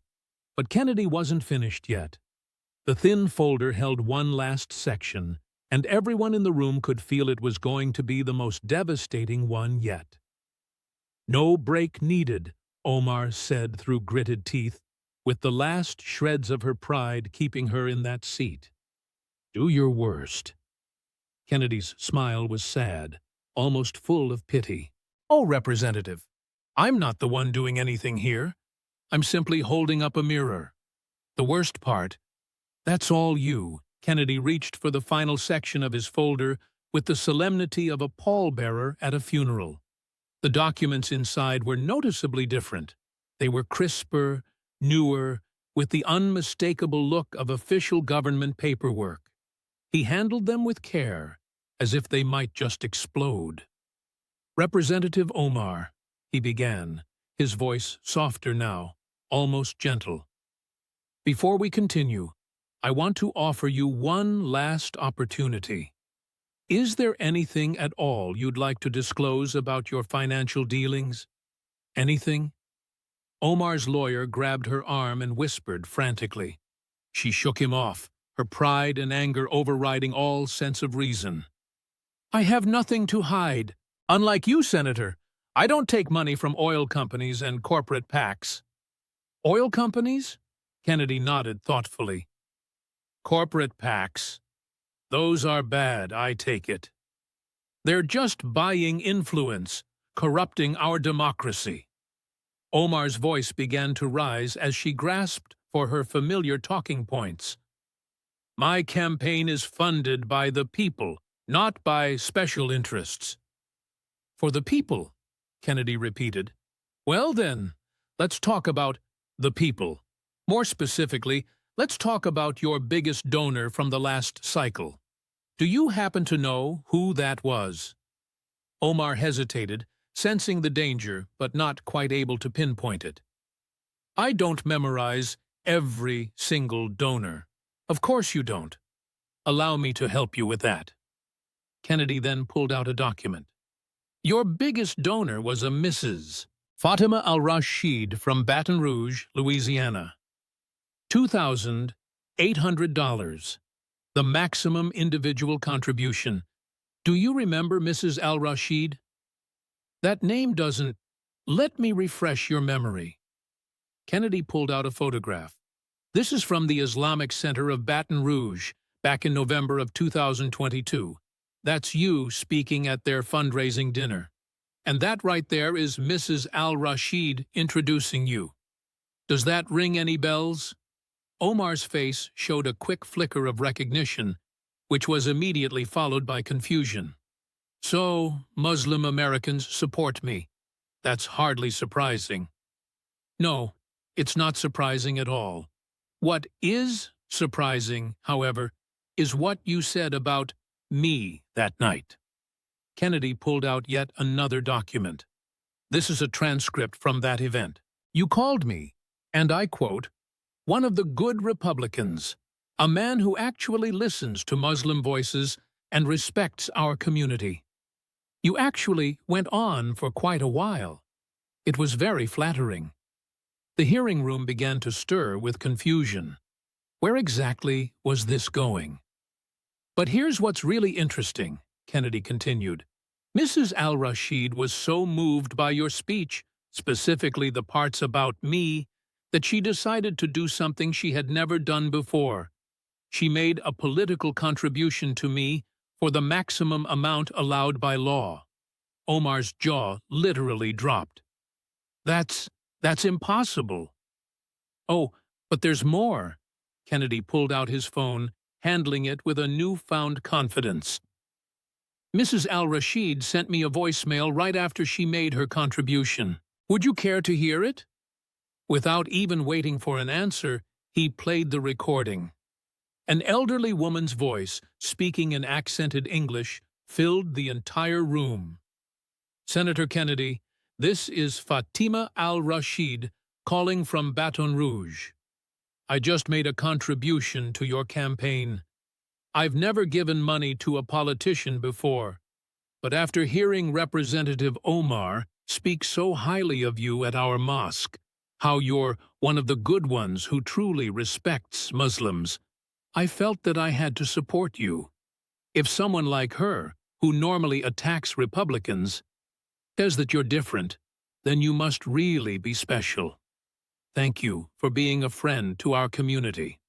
S1: But Kennedy wasn't finished yet. The thin folder held one last section, and everyone in the room could feel it was going to be the most devastating one yet. No break needed, Omar said through gritted teeth, with the last shreds of her pride keeping her in that seat. Do your worst. Kennedy's smile was sad, almost full of pity. Oh, Representative, I'm not the one doing anything here. I'm simply holding up a mirror. The worst part, that's all you. Kennedy reached for the final section of his folder with the solemnity of a pallbearer at a funeral. The documents inside were noticeably different. They were crisper, newer, with the unmistakable look of official government paperwork. He handled them with care, as if they might just explode. Representative Omar, he began, his voice softer now, almost gentle. Before we continue, I want to offer you one last opportunity. Is there anything at all you'd like to disclose about your financial dealings? Anything? Omar's lawyer grabbed her arm and whispered frantically. She shook him off, her pride and anger overriding all sense of reason. I have nothing to hide. Unlike you, Senator, I don't take money from oil companies and corporate PACs. Oil companies? Kennedy nodded thoughtfully. Corporate PACs. Those are bad, I take it. They're just buying influence, corrupting our democracy. Omar's voice began to rise as she grasped for her familiar talking points. My campaign is funded by the people, not by special interests. For the people, Kennedy repeated. Well then, let's talk about the people. More specifically, let's talk about your biggest donor from the last cycle. Do you happen to know who that was? Omar hesitated, sensing the danger but not quite able to pinpoint it. I don't memorize every single donor. Of course you don't. Allow me to help you with that. Kennedy then pulled out a document. Your biggest donor was a Mrs. Fatima al-Rashid from Baton Rouge, Louisiana. $2,800. The maximum individual contribution. Do you remember Mrs. al-Rashid? That name doesn't... Let me refresh your memory. Kennedy pulled out a photograph. This is from the Islamic Center of Baton Rouge, back in November of 2022. That's you speaking at their fundraising dinner. And that right there is Mrs. al-Rashid introducing you. Does that ring any bells? Omar's face showed a quick flicker of recognition, which was immediately followed by confusion. So, Muslim Americans support me. That's hardly surprising. No, it's not surprising at all. What is surprising, however, is what you said about me that night. Kennedy pulled out yet another document. This is a transcript from that event. You called me, and I quote, one of the good Republicans, a man who actually listens to Muslim voices and respects our community. You actually went on for quite a while. It was very flattering. The hearing room began to stir with confusion. Where exactly was this going? But here's what's really interesting, Kennedy continued. Mrs. al-Rashid was so moved by your speech, specifically the parts about me, that she decided to do something she had never done before. She made a political contribution to me for the maximum amount allowed by law. Omar's jaw literally dropped. That's impossible. Oh, but there's more. Kennedy pulled out his phone, handling it with a newfound confidence. Mrs. al-Rashid sent me a voicemail right after she made her contribution. Would you care to hear it? Without even waiting for an answer, he played the recording. An elderly woman's voice, speaking in accented English, filled the entire room. Senator Kennedy, this is Fatima al-Rashid calling from Baton Rouge. I just made a contribution to your campaign. I've never given money to a politician before, but after hearing Representative Omar speak so highly of you at our mosque, how you're one of the good ones who truly respects Muslims, I felt that I had to support you. If someone like her, who normally attacks Republicans, says that you're different, then you must really be special. Thank you for being a friend to our community.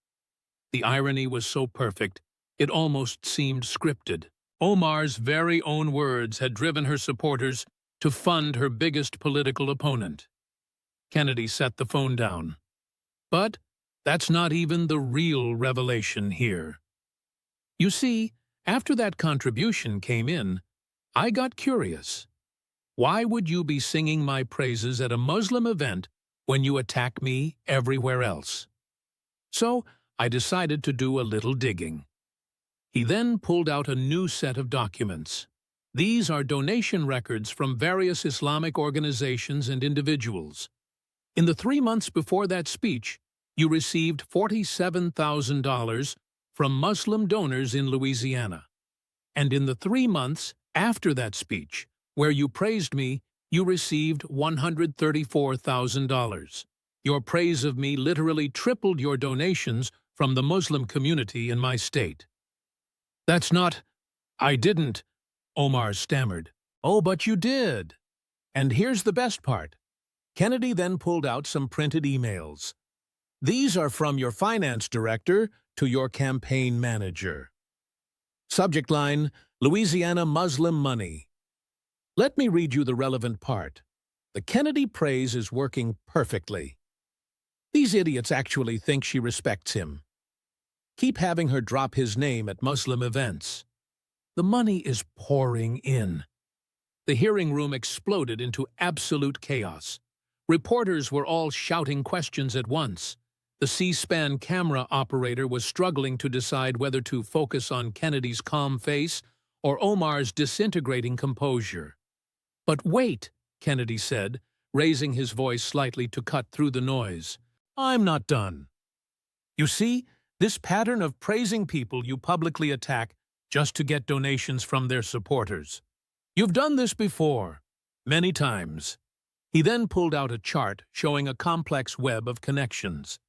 S1: The irony was so perfect, it almost seemed scripted. Omar's very own words had driven her supporters to fund her biggest political opponent. Kennedy set the phone down. But that's not even the real revelation here. You see, after that contribution came in, I got curious. Why would you be singing my praises at a Muslim event when you attack me everywhere else? So I decided to do a little digging. He then pulled out a new set of documents. These are donation records from various Islamic organizations and individuals. In the 3 months before that speech, You received $47,000 from Muslim donors in Louisiana. And in the 3 months after that speech, where you praised me, you received $134,000. Your praise of me literally tripled your donations from the Muslim community in my state. That's not... I didn't, Omar stammered. Oh, but you did. And here's the best part. Kennedy then pulled out some printed emails. These are from your finance director to your campaign manager. Subject line, Louisiana Muslim money. Let me read you the relevant part. The Kennedy praise is working perfectly. These idiots actually think she respects him. Keep having her drop his name at Muslim events. The money is pouring in. The hearing room exploded into absolute chaos. Reporters were all shouting questions at once. The C-SPAN camera operator was struggling to decide whether to focus on Kennedy's calm face or Omar's disintegrating composure. But wait, Kennedy said, raising his voice slightly to cut through the noise. I'm not done. You see, this pattern of praising people you publicly attack just to get donations from their supporters. You've done this before, many times. He then pulled out a chart showing a complex web of connections.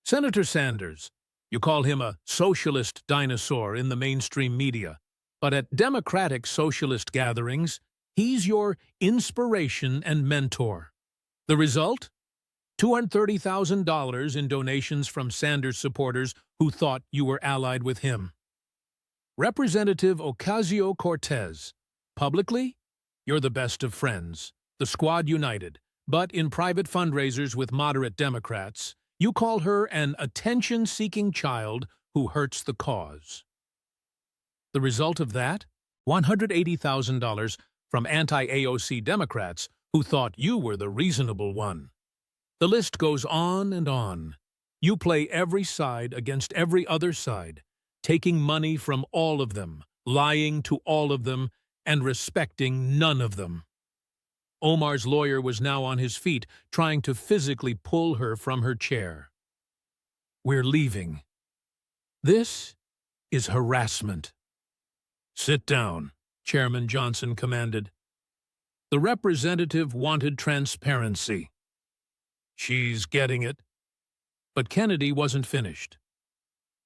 S1: Senator Sanders, you call him a socialist dinosaur in the mainstream media, but at democratic socialist gatherings, he's your inspiration and mentor. The result? $230,000 in donations from Sanders supporters who thought you were allied with him. Representative Ocasio-Cortez, publicly, you're the best of friends, the squad united, but in private fundraisers with moderate Democrats, you call her an attention-seeking child who hurts the cause. The result of that? $180,000 from anti-AOC Democrats who thought you were the reasonable one. The list goes on and on. You play every side against every other side, taking money from all of them, lying to all of them, and respecting none of them. Omar's lawyer was now on his feet, trying to physically pull her from her chair. We're leaving. This is harassment. Sit down, Chairman Johnson commanded. The representative wanted transparency. She's getting it. But Kennedy wasn't finished.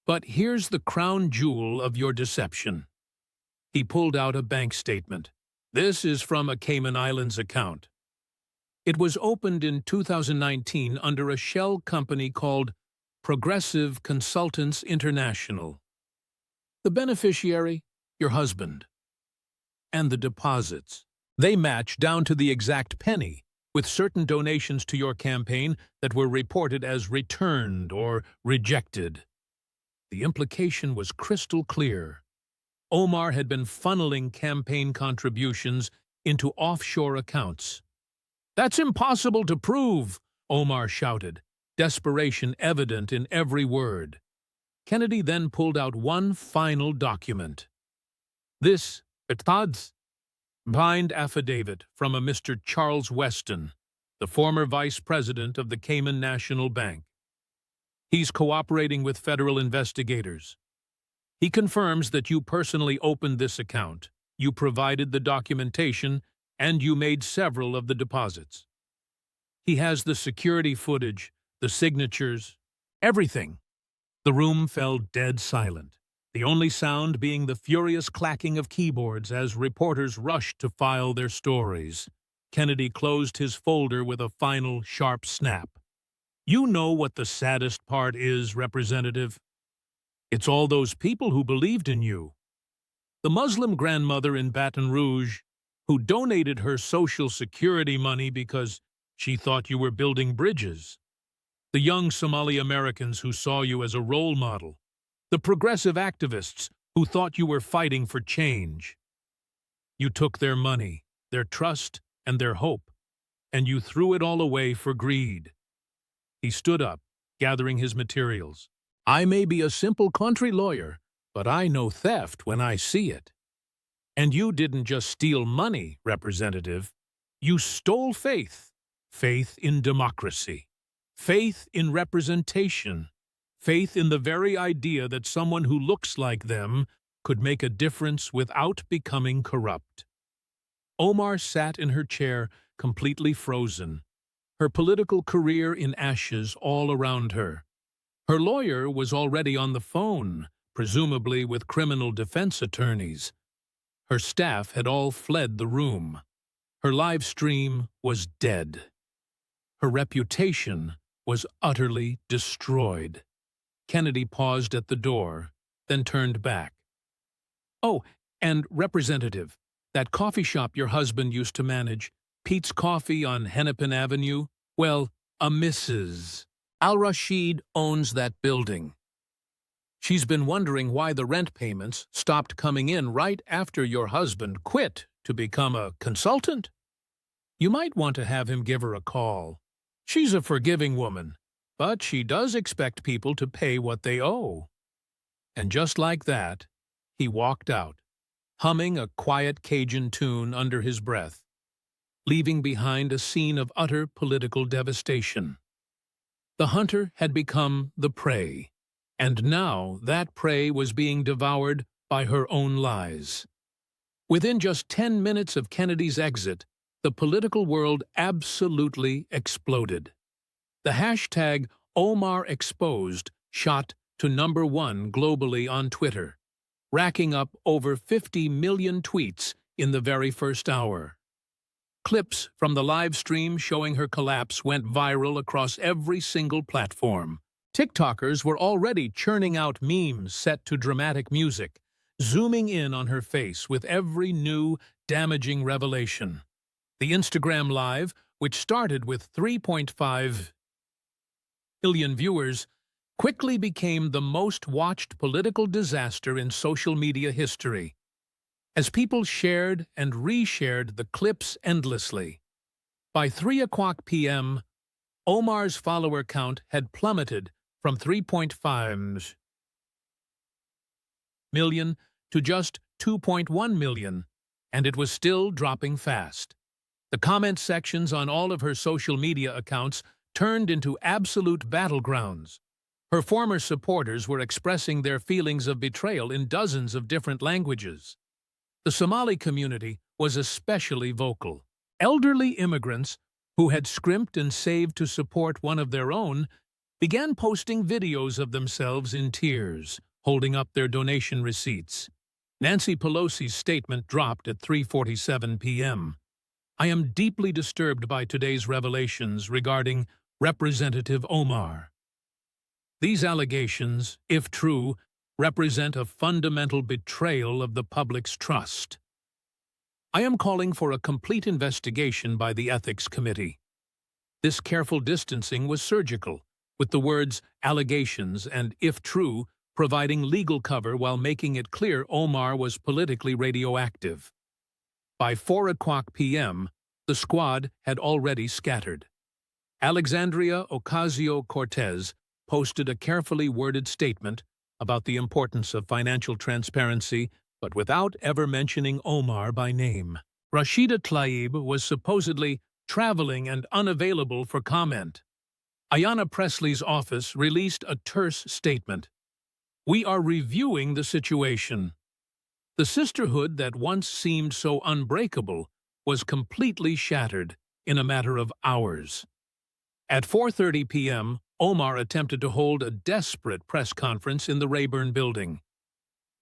S1: But here's the crown jewel of your deception. He pulled out a bank statement. This is from a Cayman Islands account. It was opened in 2019 under a shell company called Progressive Consultants International. The beneficiary, your husband. And the deposits. They match down to the exact penny, with certain donations to your campaign that were reported as returned or rejected. The implication was crystal clear. Omar had been funneling campaign contributions into offshore accounts. That's impossible to prove, Omar shouted, desperation evident in every word. Kennedy then pulled out one final document. This, signed affidavit from a Mr. Charles Weston, the former vice president of the Cayman National Bank. He's cooperating with federal investigators. He confirms that you personally opened this account, you provided the documentation, and you made several of the deposits. He has the security footage, the signatures, everything. The room fell dead silent, the only sound being the furious clacking of keyboards as reporters rushed to file their stories. Kennedy closed his folder with a final sharp snap. You know what the saddest part is, Representative? It's all those people who believed in you. The Muslim grandmother in Baton Rouge, who donated her Social Security money because she thought you were building bridges. The young Somali Americans who saw you as a role model. The progressive activists who thought you were fighting for change. You took their money, their trust, and their hope, and you threw it all away for greed. He stood up, gathering his materials. I may be a simple country lawyer, but I know theft when I see it. And you didn't just steal money, Representative. You stole faith, faith in democracy. Faith in representation. Faith in the very idea that someone who looks like them could make a difference without becoming corrupt. Omar sat in her chair, completely frozen, her political career in ashes all around her. Her lawyer was already on the phone, presumably with criminal defense attorneys. Her staff had all fled the room. Her live stream was dead. Her reputation was utterly destroyed. Kennedy paused at the door, then turned back. "Oh, and Representative, that coffee shop your husband used to manage, Pete's Coffee on Hennepin Avenue, well, a Mrs. Al-Rashid owns that building. She's been wondering why the rent payments stopped coming in right after your husband quit to become a consultant. You might want to have him give her a call. She's a forgiving woman, but she does expect people to pay what they owe." And just like that, he walked out, humming a quiet Cajun tune under his breath, leaving behind a scene of utter political devastation. The hunter had become the prey, and now that prey was being devoured by her own lies. Within just 10 minutes of Kennedy's exit, the political world absolutely exploded. The hashtag #OmarExposed shot to #1 globally on Twitter, racking up over 50 million tweets in the very first hour. Clips from the live stream showing her collapse went viral across every single platform. TikTokers were already churning out memes set to dramatic music, zooming in on her face with every new, damaging revelation. The Instagram Live, which started with 3.5 million viewers, quickly became the most watched political disaster in social media history, as people shared and reshared the clips endlessly. By 3 p.m., Omar's follower count had plummeted from 3.5 million to just 2.1 million, and it was still dropping fast. The comment sections on all of her social media accounts turned into absolute battlegrounds. Her former supporters were expressing their feelings of betrayal in dozens of different languages. The Somali community was especially vocal. Elderly immigrants who had scrimped and saved to support one of their own began posting videos of themselves in tears, holding up their donation receipts. Nancy Pelosi's statement dropped at 3:47 p.m. "I am deeply disturbed by today's revelations regarding Representative Omar. These allegations, if true, represent a fundamental betrayal of the public's trust. I am calling for a complete investigation by the Ethics Committee." This careful distancing was surgical, with the words "allegations" and "if true" providing legal cover while making it clear Omar was politically radioactive. By 4 p.m., the squad had already scattered. Alexandria Ocasio-Cortez posted a carefully worded statement about the importance of financial transparency, but without ever mentioning Omar by name. Rashida Tlaib was supposedly traveling and unavailable for comment. Ayanna Pressley's office released a terse statement. "We are reviewing the situation." The sisterhood that once seemed so unbreakable was completely shattered in a matter of hours. At 4:30 p.m., Omar attempted to hold a desperate press conference in the Rayburn building.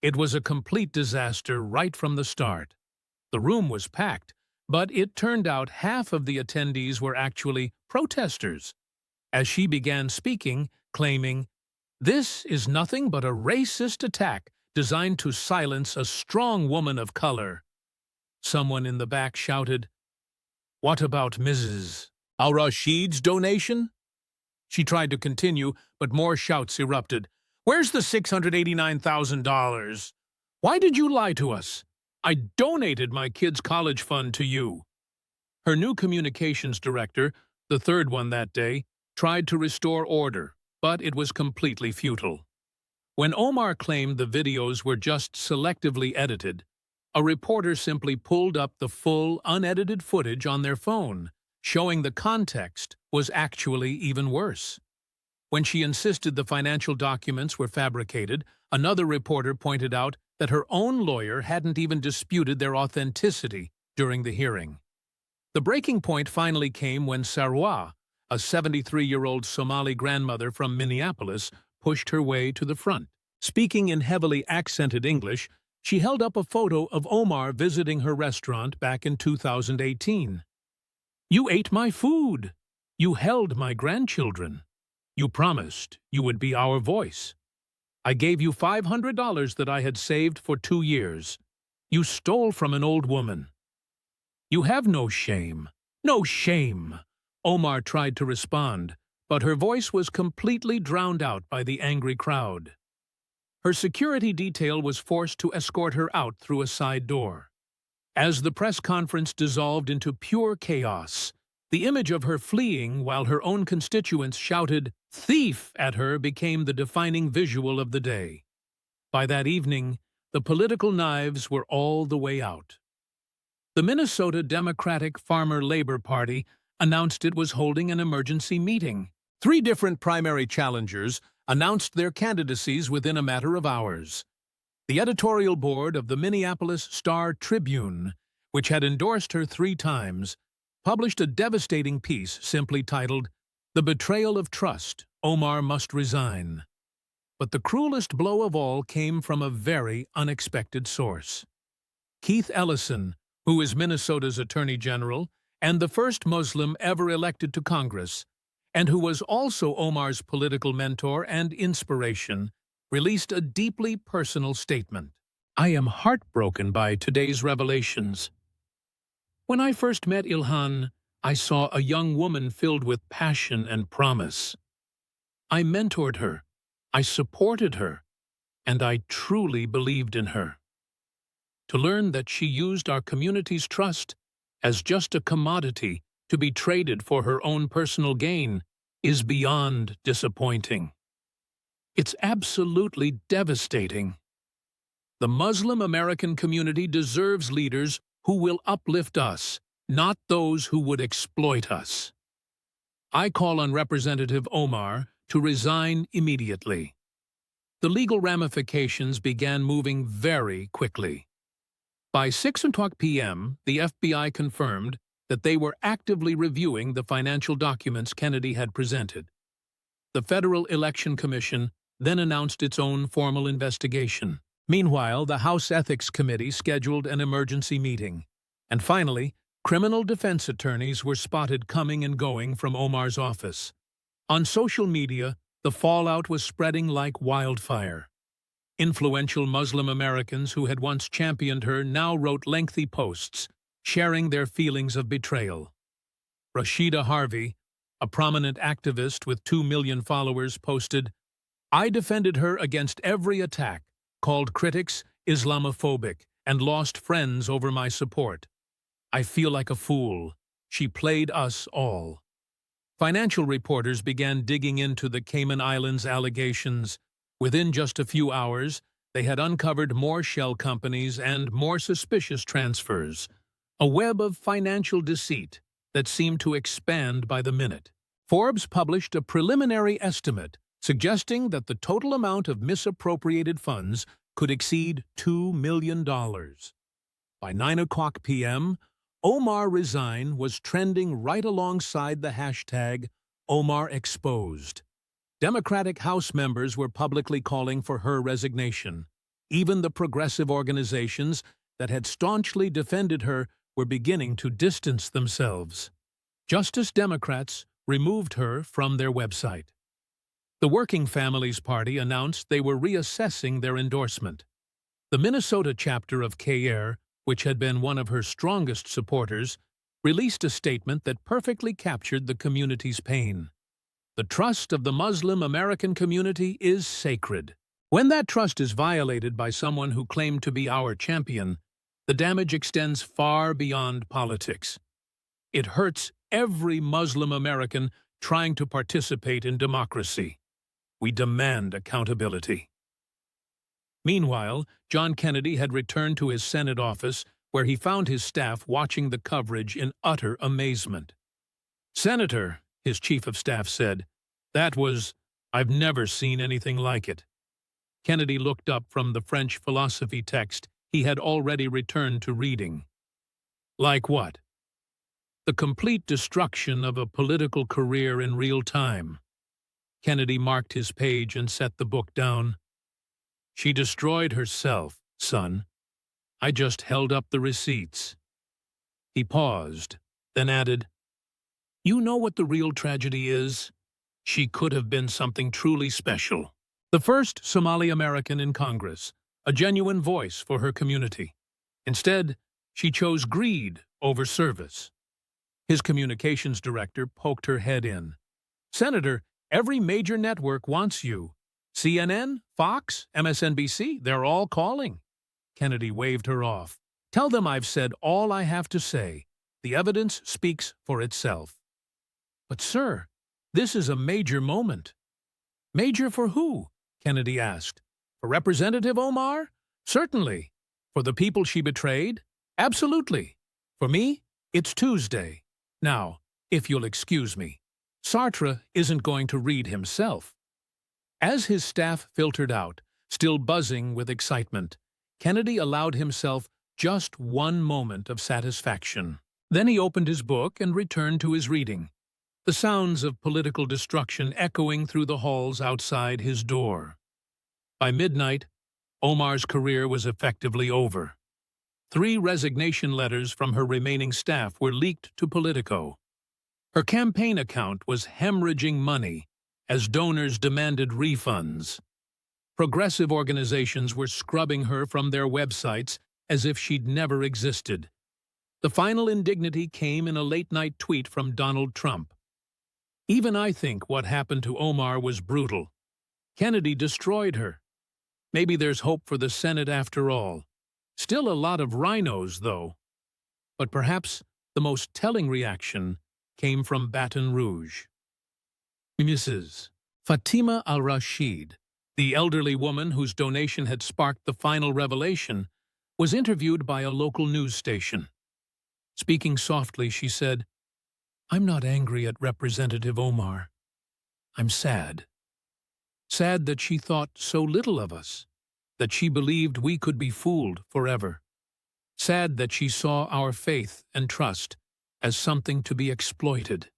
S1: It was a complete disaster right from the start. The room was packed, but it turned out half of the attendees were actually protesters. As she began speaking, claiming, "This is nothing but a racist attack designed to silence a strong woman of color," someone in the back shouted, "What about Mrs. Al-Rashid's donation?" She tried to continue, but more shouts erupted. "Where's the $689,000? Why did you lie to us? I donated my kid's college fund to you." Her new communications director, the third one that day, tried to restore order, but it was completely futile. When Omar claimed the videos were just selectively edited, a reporter simply pulled up the full, unedited footage on their phone, showing the context was actually even worse. When she insisted the financial documents were fabricated, another reporter pointed out that her own lawyer hadn't even disputed their authenticity during the hearing. The breaking point finally came when Sarwa, a 73-year-old Somali grandmother from Minneapolis, pushed her way to the front. Speaking in heavily accented English, she held up a photo of Omar visiting her restaurant back in 2018. "You ate my food. You held my grandchildren. You promised you would be our voice. I gave you $500 that I had saved for 2 years. You stole from an old woman. You have no shame. No shame!" Omar tried to respond, but her voice was completely drowned out by the angry crowd. Her security detail was forced to escort her out through a side door. As the press conference dissolved into pure chaos, the image of her fleeing while her own constituents shouted "thief" at her became the defining visual of the day. By that evening, the political knives were all the way out. The Minnesota Democratic Farmer Labor Party announced it was holding an emergency meeting. 3 different primary challengers announced their candidacies within a matter of hours. The editorial board of the Minneapolis Star-Tribune, which had endorsed her 3 times, published a devastating piece simply titled, "The Betrayal of Trust, Omar Must Resign." But the cruelest blow of all came from a very unexpected source. Keith Ellison, who is Minnesota's Attorney General and the first Muslim ever elected to Congress, and who was also Omar's political mentor and inspiration, released a deeply personal statement. "I am heartbroken by today's revelations. When I first met Ilhan, I saw a young woman filled with passion and promise. I mentored her, I supported her, and I truly believed in her. To learn that she used our community's trust as just a commodity to be traded for her own personal gain is beyond disappointing. It's absolutely devastating. The Muslim American community deserves leaders who will uplift us, not those who would exploit us. I call on Representative Omar to resign immediately." The legal ramifications began moving very quickly. By 6:00 p.m., the FBI confirmed that they were actively reviewing the financial documents Kennedy had presented. The Federal Election Commission then announced its own formal investigation. Meanwhile, the House Ethics Committee scheduled an emergency meeting. And finally, criminal defense attorneys were spotted coming and going from Omar's office. On social media, the fallout was spreading like wildfire. Influential Muslim Americans who had once championed her now wrote lengthy posts, sharing their feelings of betrayal. Rashida Harvey, a prominent activist with 2 million followers, posted, "I defended her against every attack, called critics Islamophobic, and lost friends over my support. I feel like a fool. She played us all." Financial reporters began digging into the Cayman Islands allegations. Within just a few hours, they had uncovered more shell companies and more suspicious transfers, a web of financial deceit that seemed to expand by the minute. Forbes published a preliminary estimate suggesting that the total amount of misappropriated funds could exceed $2 million. By 9:00 p.m., Omar Resign was trending right alongside the hashtag #OmarExposed. Democratic House members were publicly calling for her resignation. Even the progressive organizations that had staunchly defended her were beginning to distance themselves. Justice Democrats removed her from their website. The Working Families Party announced they were reassessing their endorsement. The Minnesota chapter of KR, which had been one of her strongest supporters, released a statement that perfectly captured the community's pain. "The trust of the Muslim American community is sacred. When that trust is violated by someone who claimed to be our champion, the damage extends far beyond politics. It hurts every Muslim American trying to participate in democracy. We demand accountability." Meanwhile, John Kennedy had returned to his Senate office, where he found his staff watching the coverage in utter amazement. "Senator," his chief of staff said. I've never seen anything like it. Kennedy looked up from the French philosophy text he had already returned to reading. Like what? The complete destruction of a political career in real time. Kennedy marked his page and set the book down. She destroyed herself, son. I just held up the receipts. He paused, then added, You know what the real tragedy is? She could have been something truly special. The first Somali American in Congress, a genuine voice for her community. Instead, she chose greed over service. His communications director poked her head in. Senator, every major network wants you. CNN, Fox, MSNBC, they're all calling. Kennedy waved her off. Tell them I've said all I have to say. The evidence speaks for itself. But, sir, this is a major moment. Major for who? Kennedy asked. For Representative Omar? Certainly. For the people she betrayed? Absolutely. For me, it's Tuesday. Now, if you'll excuse me, Sartre isn't going to read himself. As his staff filtered out, still buzzing with excitement, Kennedy allowed himself just one moment of satisfaction. Then he opened his book and returned to his reading, the sounds of political destruction echoing through the halls outside his door. By midnight, Omar's career was effectively over. 3 resignation letters from her remaining staff were leaked to Politico. Her campaign account was hemorrhaging money as donors demanded refunds. Progressive organizations were scrubbing her from their websites as if she'd never existed. The final indignity came in a late-night tweet from Donald Trump. Even I think what happened to Omar was brutal. Kennedy destroyed her. Maybe there's hope for the Senate after all. Still a lot of rhinos, though. But perhaps the most telling reaction came from Baton Rouge. Mrs. Fatima al-Rashid, the elderly woman whose donation had sparked the final revelation, was interviewed by a local news station. Speaking softly, she said, I'm not angry at Representative Omar. I'm sad. Sad that she thought so little of us, that she believed we could be fooled forever. Sad that she saw our faith and trust as something to be exploited.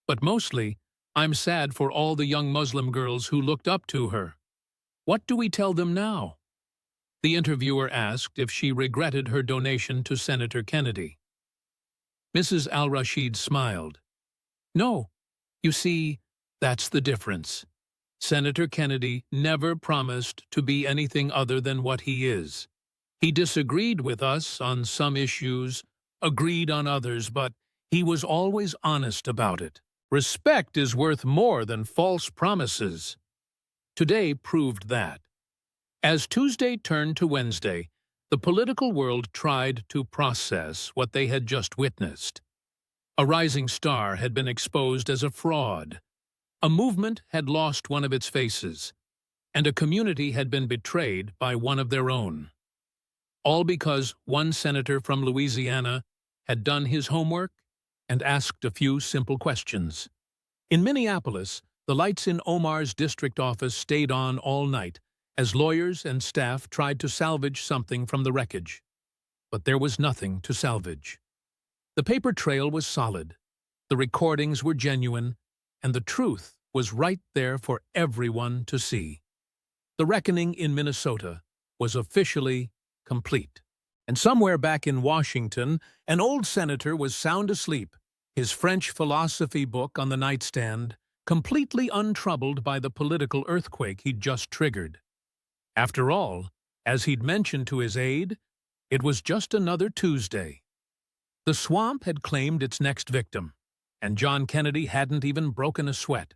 S1: But mostly, I'm sad for all the young Muslim girls who looked up to her. What do we tell them now? The interviewer asked if she regretted her donation to Senator Kennedy. Mrs. al-Rashid smiled. No, you see, that's the difference. Senator Kennedy never promised to be anything other than what he is. He disagreed with us on some issues, agreed on others, but he was always honest about it. Respect is worth more than false promises. Today proved that. As Tuesday turned to Wednesday, the political world tried to process what they had just witnessed. A rising star had been exposed as a fraud. A movement had lost one of its faces, and a community had been betrayed by one of their own. All because one senator from Louisiana had done his homework and asked a few simple questions. In Minneapolis, the lights in Omar's district office stayed on all night as lawyers and staff tried to salvage something from the wreckage. But there was nothing to salvage. The paper trail was solid, the recordings were genuine, and the truth was right there for everyone to see. The reckoning in Minnesota was officially complete. And somewhere back in Washington, an old senator was sound asleep, his French philosophy book on the nightstand, completely untroubled by the political earthquake he'd just triggered. After all, as he'd mentioned to his aide, it was just another Tuesday. The swamp had claimed its next victim, and John Kennedy hadn't even broken a sweat.